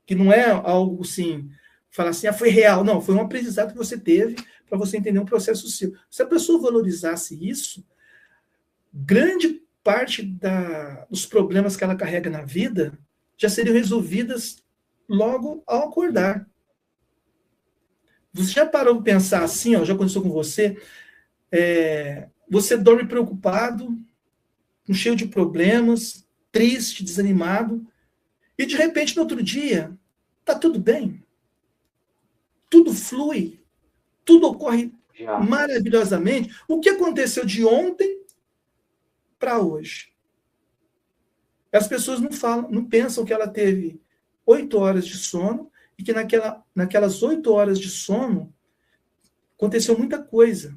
que não é algo assim, falar assim, foi real. Não, foi um aprendizado que você teve para você entender um processo seu. Se a pessoa valorizasse isso, grande parte dos problemas que ela carrega na vida já seriam resolvidas logo ao acordar. Você já parou para pensar assim, já aconteceu com você? Você dorme preocupado, cheio de problemas, triste, desanimado, e de repente, no outro dia, está tudo bem. Tudo flui, tudo ocorre maravilhosamente. O que aconteceu de ontem para hoje? As pessoas não pensam que ela teve 8 horas de sono e que naquelas 8 horas de sono aconteceu muita coisa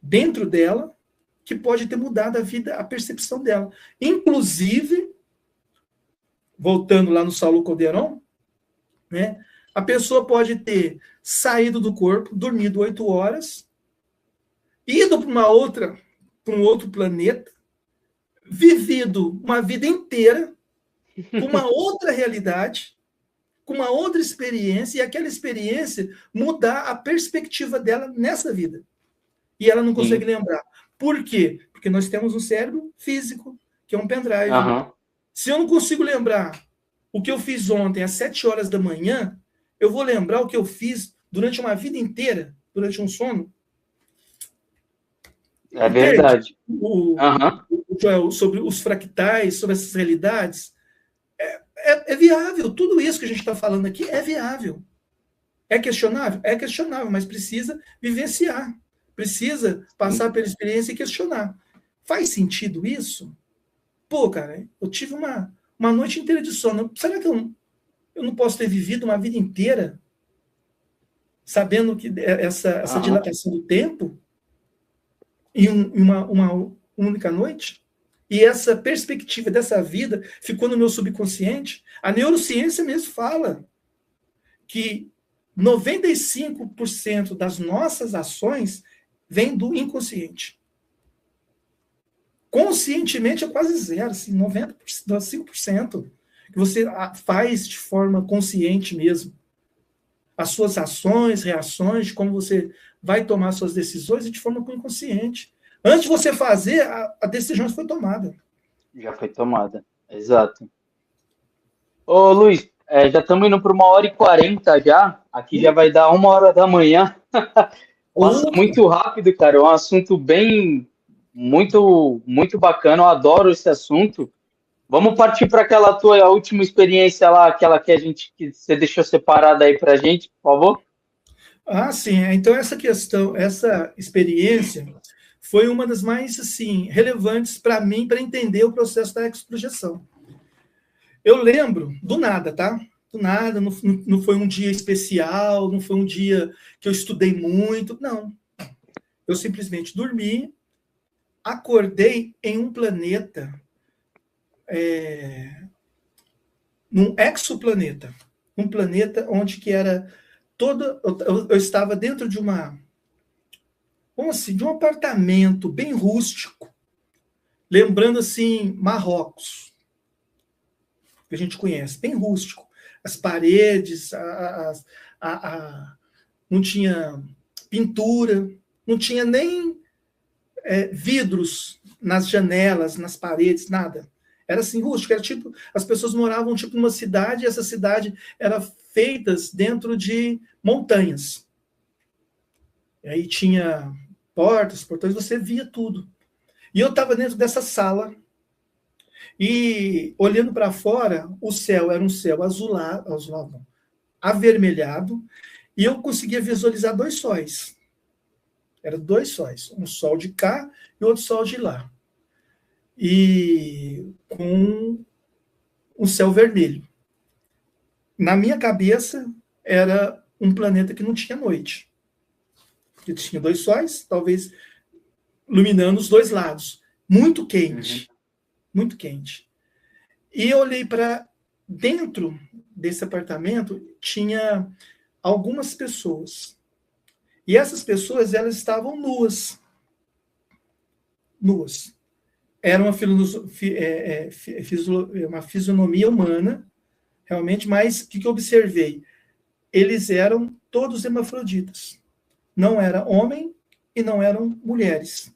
dentro dela que pode ter mudado a vida, a percepção dela. Inclusive, voltando lá no Saulo Calderon, né, a pessoa pode ter saído do corpo, dormido 8 horas, ido para um outro planeta, vivido uma vida inteira com uma outra realidade, com uma outra experiência, e aquela experiência mudar a perspectiva dela nessa vida. E ela não consegue lembrar. Por quê? Porque nós temos um cérebro físico, que é um pendrive. Se eu não consigo lembrar o que eu fiz ontem às 7 horas da manhã, eu vou lembrar o que eu fiz durante uma vida inteira, durante um sono? É verdade. Joel, sobre os fractais, sobre essas realidades, é viável. Tudo isso que a gente está falando aqui é viável. É questionável? É questionável, mas precisa vivenciar. Precisa passar pela experiência e questionar. Faz sentido isso? Pô, cara, eu tive uma noite inteira de sono. Será que eu não posso ter vivido uma vida inteira sabendo que essa dilatação do tempo em uma única noite, e essa perspectiva dessa vida ficou no meu subconsciente. A neurociência mesmo fala que 95% das nossas ações vem do inconsciente. Conscientemente é quase zero, assim, 95% que você faz de forma consciente mesmo. As suas ações, reações, como você vai tomar suas decisões, de forma inconsciente. Antes de você fazer, a decisão já foi tomada. Já foi tomada, exato. Ô, Luiz, já estamos indo para 1h40 já. Aqui já vai dar 1h da manhã. Passa muito rápido, cara. É um assunto muito bacana. Eu adoro esse assunto. Vamos partir para aquela tua última experiência lá, aquela que você deixou separada aí para a gente, por favor? Sim. Então essa experiência foi uma das mais assim relevantes para mim para entender o processo da exprojeção. Eu lembro do nada, tá? Do nada, não foi um dia especial, não foi um dia que eu estudei muito, não. Eu simplesmente dormi, acordei em um planeta, num exoplaneta, um planeta onde que era toda, eu estava dentro de de um apartamento bem rústico, lembrando assim Marrocos, que a gente conhece, bem rústico. As paredes, não tinha pintura, não tinha nem vidros nas janelas, nas paredes, nada. Era assim, rústico, era tipo, as pessoas moravam tipo numa cidade, e essa cidade era feita dentro de montanhas. E aí tinha portas, portões, você via tudo. E eu estava dentro dessa sala, e olhando para fora, o céu era um céu azulado, não, avermelhado, e eu conseguia visualizar 2 sóis. Eram 2 sóis, um sol de cá e outro sol de lá. E com um céu vermelho. Na minha cabeça, era um planeta que não tinha noite. Que tinha 2 sóis, talvez iluminando os 2 lados. Muito quente. Muito quente. E eu olhei para dentro desse apartamento, tinha algumas pessoas. E essas pessoas, elas estavam nuas. Nuas. Era uma fisionomia humana, realmente, mas o que eu observei? Eles eram todos hermafroditas. Não era homem e não eram mulheres.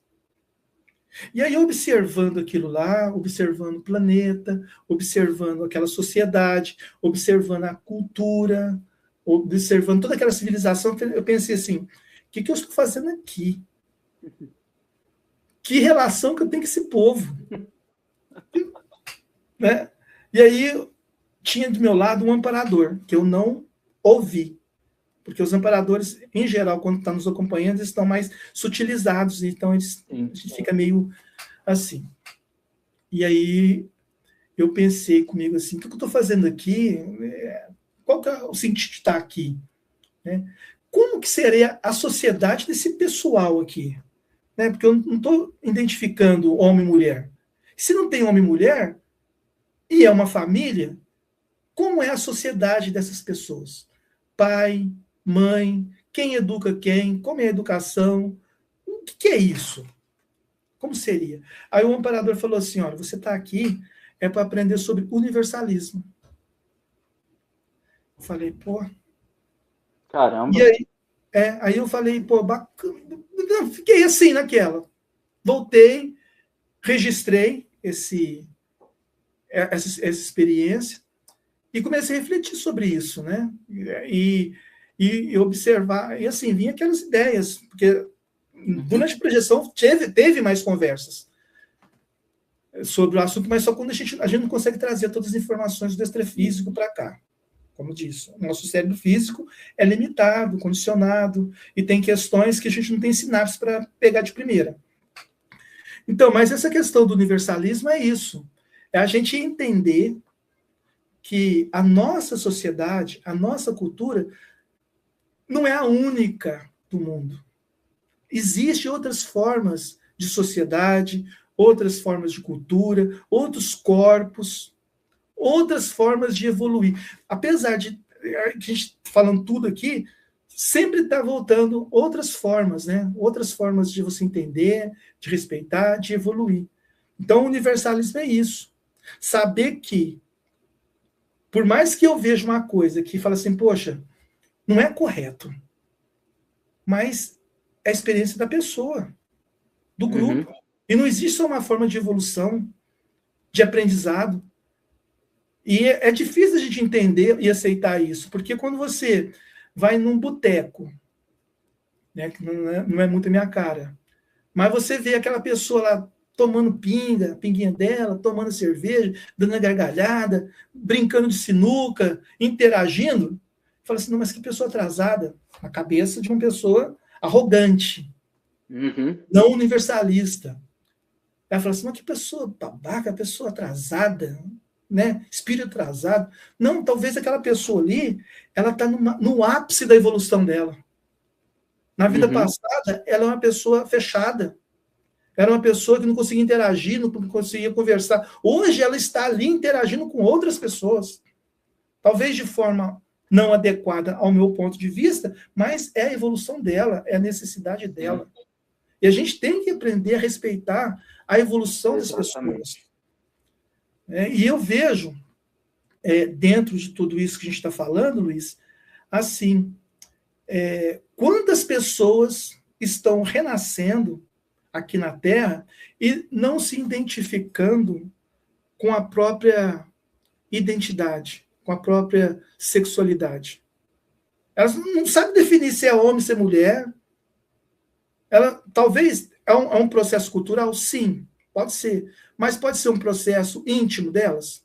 E aí, observando aquilo lá, observando o planeta, observando aquela sociedade, observando a cultura, observando toda aquela civilização, eu pensei assim, o que eu estou fazendo aqui? Que relação que eu tenho com esse povo? Né? E aí, tinha do meu lado um amparador, que eu não ouvi. Porque os amparadores, em geral, quando estão nos acompanhando, eles estão mais sutilizados, então a gente fica meio assim. E aí eu pensei comigo assim, o que eu estou fazendo aqui? Qual que é o sentido de estar aqui? Né? Como que seria a sociedade desse pessoal aqui? Né? Porque eu não estou identificando homem e mulher. Se não tem homem e mulher, e é uma família, como é a sociedade dessas pessoas? Pai, mãe, quem educa quem, como é a educação, o que é isso? Como seria? Aí o amparador falou assim, olha, você está aqui para aprender sobre universalismo. Eu falei, pô... Caramba! E aí eu falei, pô, bacana. Fiquei assim naquela. Voltei, registrei essa experiência e comecei a refletir sobre isso, né? E observar, e assim, vinha aquelas ideias, porque durante a projeção teve mais conversas sobre o assunto, mas só quando a gente não consegue trazer todas as informações do extrafísico para cá. Como disse, o nosso cérebro físico é limitado, condicionado, e tem questões que a gente não tem sinapses para pegar de primeira. Então, mas essa questão do universalismo é isso. É a gente entender que a nossa sociedade, a nossa cultura, não é a única do mundo. Existem outras formas de sociedade, outras formas de cultura, outros corpos, outras formas de evoluir. Apesar de a gente falando tudo aqui, sempre está voltando outras formas, né? Outras formas de você entender, de respeitar, de evoluir. Então, o universalismo é isso. Saber que, por mais que eu veja uma coisa que fala assim, poxa, não é correto, mas é a experiência da pessoa, do grupo. E não existe só uma forma de evolução, de aprendizado. E é difícil a gente entender e aceitar isso, porque quando você vai num boteco, né, que não é muito a minha cara, mas você vê aquela pessoa lá tomando pinguinha dela, tomando cerveja, dando a gargalhada, brincando de sinuca, interagindo, fala assim, não, mas que pessoa atrasada, na cabeça de uma pessoa arrogante, não universalista. Ela fala assim, mas que pessoa babaca, pessoa atrasada, né? Espírito atrasado. Não, talvez aquela pessoa ali, ela está no ápice da evolução dela. Na vida passada, ela é uma pessoa fechada. Era uma pessoa que não conseguia interagir, não conseguia conversar. Hoje ela está ali interagindo com outras pessoas. Talvez de forma não adequada ao meu ponto de vista, mas é a evolução dela, é a necessidade dela. E a gente tem que aprender a respeitar a evolução das pessoas. E eu vejo, dentro de tudo isso que a gente está falando, Luiz, assim, quantas pessoas estão renascendo aqui na Terra e não se identificando com a própria identidade, com a própria sexualidade. Elas não sabem definir se é homem, se é mulher. Ela, talvez, é um processo cultural? Sim, pode ser. Mas pode ser um processo íntimo delas,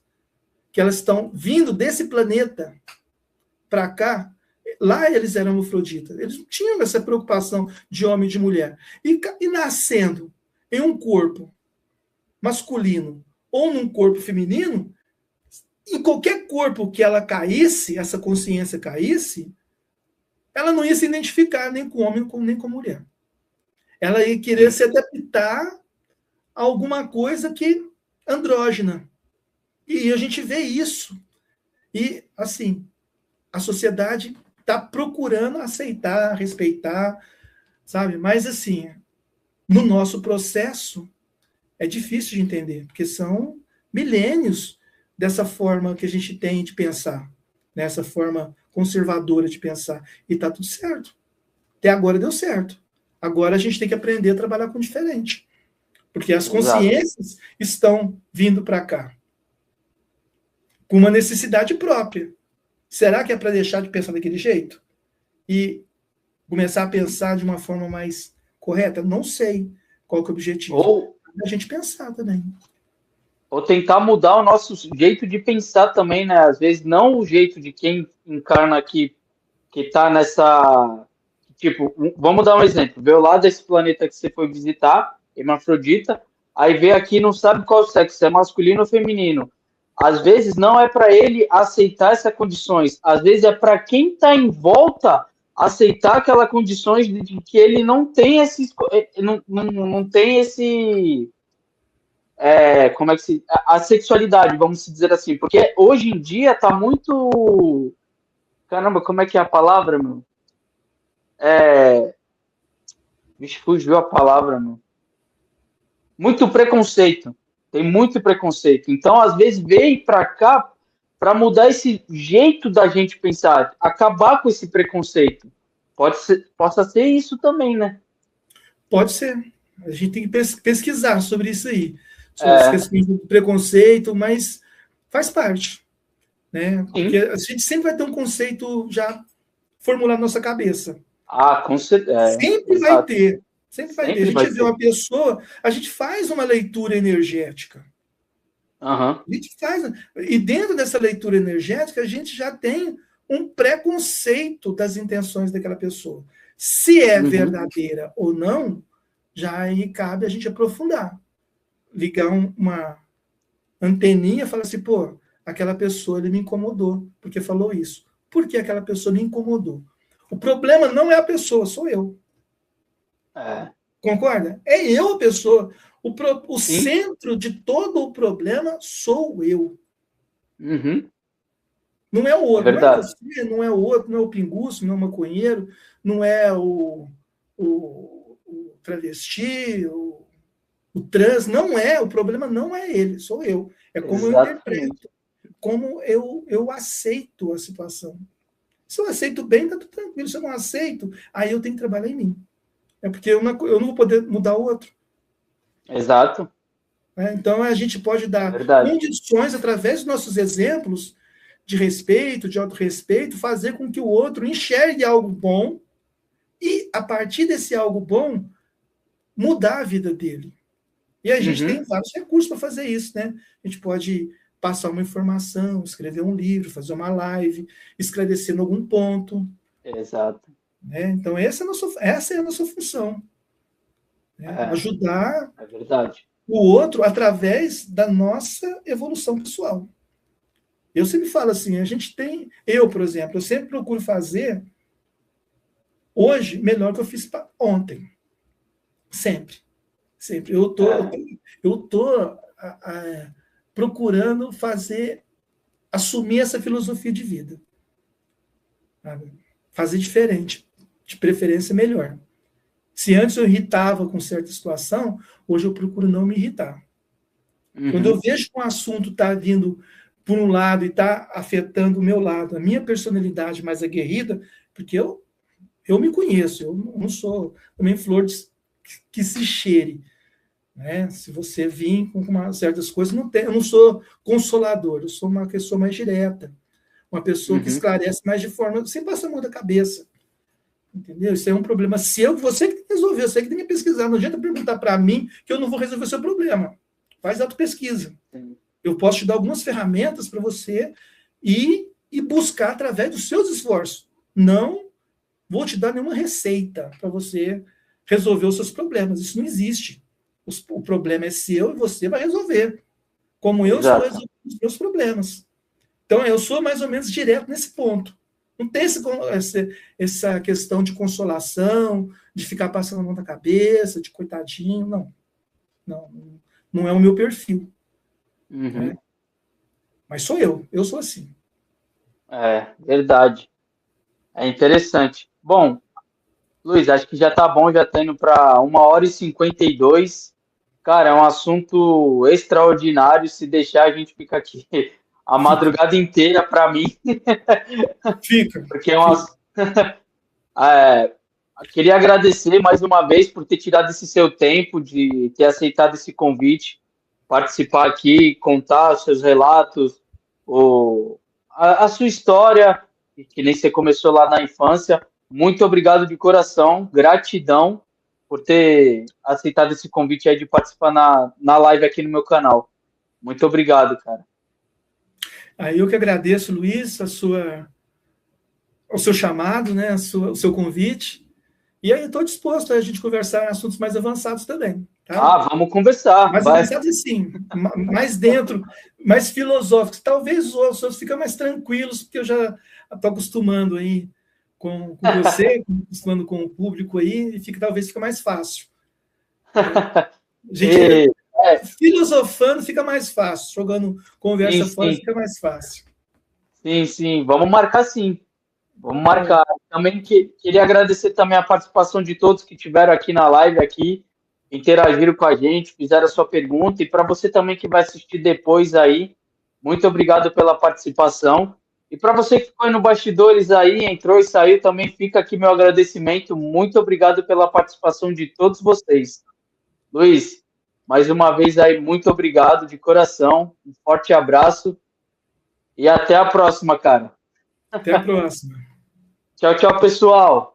que elas estão vindo desse planeta para cá. Lá eles eram hermafroditas. Eles não tinham essa preocupação de homem e de mulher. E nascendo em um corpo masculino ou num corpo feminino, em qualquer corpo que ela caísse, essa consciência caísse, ela não ia se identificar nem com homem nem com mulher. Ela ia querer se adaptar a alguma coisa que andrógena. E a gente vê isso. E, assim, a sociedade está procurando aceitar, respeitar, sabe? Mas, assim, no nosso processo, é difícil de entender, porque são milênios dessa forma que a gente tem de pensar, nessa forma conservadora de pensar. E está tudo certo. Até agora deu certo. Agora a gente tem que aprender a trabalhar com diferente. Porque as consciências estão vindo para cá com uma necessidade própria. Será que é para deixar de pensar daquele jeito? E começar a pensar de uma forma mais correta? Não sei qual que é o objetivo. Ou a gente pensar também. Ou tentar mudar o nosso jeito de pensar também, né? Às vezes não o jeito de quem encarna aqui, que tá nessa... Tipo, vamos dar um exemplo. Veio lá desse planeta que você foi visitar, hermafrodita, aí veio aqui e não sabe qual sexo, se é masculino ou feminino. Às vezes não é para ele aceitar essas condições, às vezes é para quem está em volta aceitar aquelas condições de que ele não tem não tem esse como é que se a sexualidade, vamos dizer assim, porque hoje em dia tá muito, caramba, como é que é a palavra, meu? Vixe, fugiu a palavra, meu. Muito preconceito. Tem muito preconceito. Então, às vezes, veio para cá para mudar esse jeito da gente pensar, acabar com esse preconceito. Possa ser isso também, né? Pode ser. A gente tem que pesquisar sobre isso aí, sobre as questões do preconceito, mas faz parte, né? Porque a gente sempre vai ter um conceito já formulado na nossa cabeça. Com certeza. Sempre vai ter. Sempre vai ter. A gente vê uma pessoa, a gente faz uma leitura energética. A gente faz. E dentro dessa leitura energética, a gente já tem um preconceito das intenções daquela pessoa. Se é verdadeira ou não, já aí cabe a gente aprofundar. Ligar uma anteninha e falar assim, pô, aquela pessoa ele me incomodou, porque falou isso. Por que aquela pessoa me incomodou? O problema não é a pessoa, sou eu. Concorda? É eu a pessoa. O centro de todo o problema sou eu. Uhum. Não é o outro, É não é você, não é o outro, não é o pinguço, não é o maconheiro, não é o travesti, o trans, não é, o problema não é ele, sou eu. É como eu interpreto, como eu aceito a situação. Se eu aceito bem, tá tudo tranquilo. Se eu não aceito, aí eu tenho que trabalhar em mim. É porque eu não vou poder mudar o outro. Exato. Então, a gente pode dar condições, através dos nossos exemplos de respeito, de autorrespeito, fazer com que o outro enxergue algo bom e, a partir desse algo bom, mudar a vida dele. E a gente tem vários recursos para fazer isso, né? A gente pode passar uma informação, escrever um livro, fazer uma live, esclarecendo algum ponto. Exato. Né? Então, essa é a nossa função. Né? Ajudar o outro através da nossa evolução pessoal. Eu sempre falo assim, por exemplo, eu sempre procuro fazer hoje melhor que eu fiz ontem. Sempre. Sempre. Eu tô procurando assumir essa filosofia de vida. Sabe? Fazer diferente, de preferência melhor. Se antes eu irritava com certa situação, hoje eu procuro não me irritar. Quando eu vejo que um assunto está vindo por um lado e está afetando o meu lado, a minha personalidade mais aguerrida, porque eu me conheço, eu não sou também flor que se cheire. Né? Se você vir com certas coisas, eu não sou consolador, eu sou uma pessoa mais direta, uma pessoa que esclarece mais de forma, sem passar a mão da cabeça. Entendeu? Isso é um problema seu, você que tem que resolver, você que tem que pesquisar. Não adianta perguntar para mim que eu não vou resolver o seu problema. Faz autopesquisa. Eu posso te dar algumas ferramentas para você ir buscar através dos seus esforços. Não vou te dar nenhuma receita para você resolver os seus problemas. Isso não existe. O problema é seu e você vai resolver. Como eu sou resolvendo os meus problemas. Então, eu sou mais ou menos direto nesse ponto. Não tem essa questão de consolação, de ficar passando a mão na cabeça, de coitadinho, não. Não é o meu perfil. Né? Mas sou eu sou assim. É, verdade. É interessante. Bom, Luiz, acho que já tá bom, já tá indo para 1h52. Cara, é um assunto extraordinário. Se deixar, a gente fica aqui a madrugada inteira, para mim. Fica. Porque queria agradecer mais uma vez por ter tirado esse seu tempo, de ter aceitado esse convite, participar aqui, contar os seus relatos, a sua história, que nem você começou lá na infância. Muito obrigado de coração, gratidão por ter aceitado esse convite aí de participar na live aqui no meu canal. Muito obrigado, cara. Aí eu que agradeço, Luiz, o seu chamado, né, o seu convite. E aí estou disposto a gente conversar em assuntos mais avançados também. Tá? Vamos conversar. Mais avançados, sim. Mais dentro, mais filosóficos. Talvez os outros ficam mais tranquilos, porque eu já estou acostumando aí com você, acostumando com o público aí, e talvez fica mais fácil. A gente filosofando fica mais fácil, jogando conversa fora fica mais fácil. Sim. Vamos marcar, sim. Vamos marcar. Também queria agradecer também a participação de todos que estiveram aqui na live, interagiram com a gente, fizeram a sua pergunta. E para você também que vai assistir depois aí, muito obrigado pela participação. E para você que ficou aí no bastidores aí, entrou e saiu, também fica aqui meu agradecimento. Muito obrigado pela participação de todos vocês. Luiz, mais uma vez aí, muito obrigado de coração. Um forte abraço e até a próxima, cara. Até a próxima. Tchau, pessoal.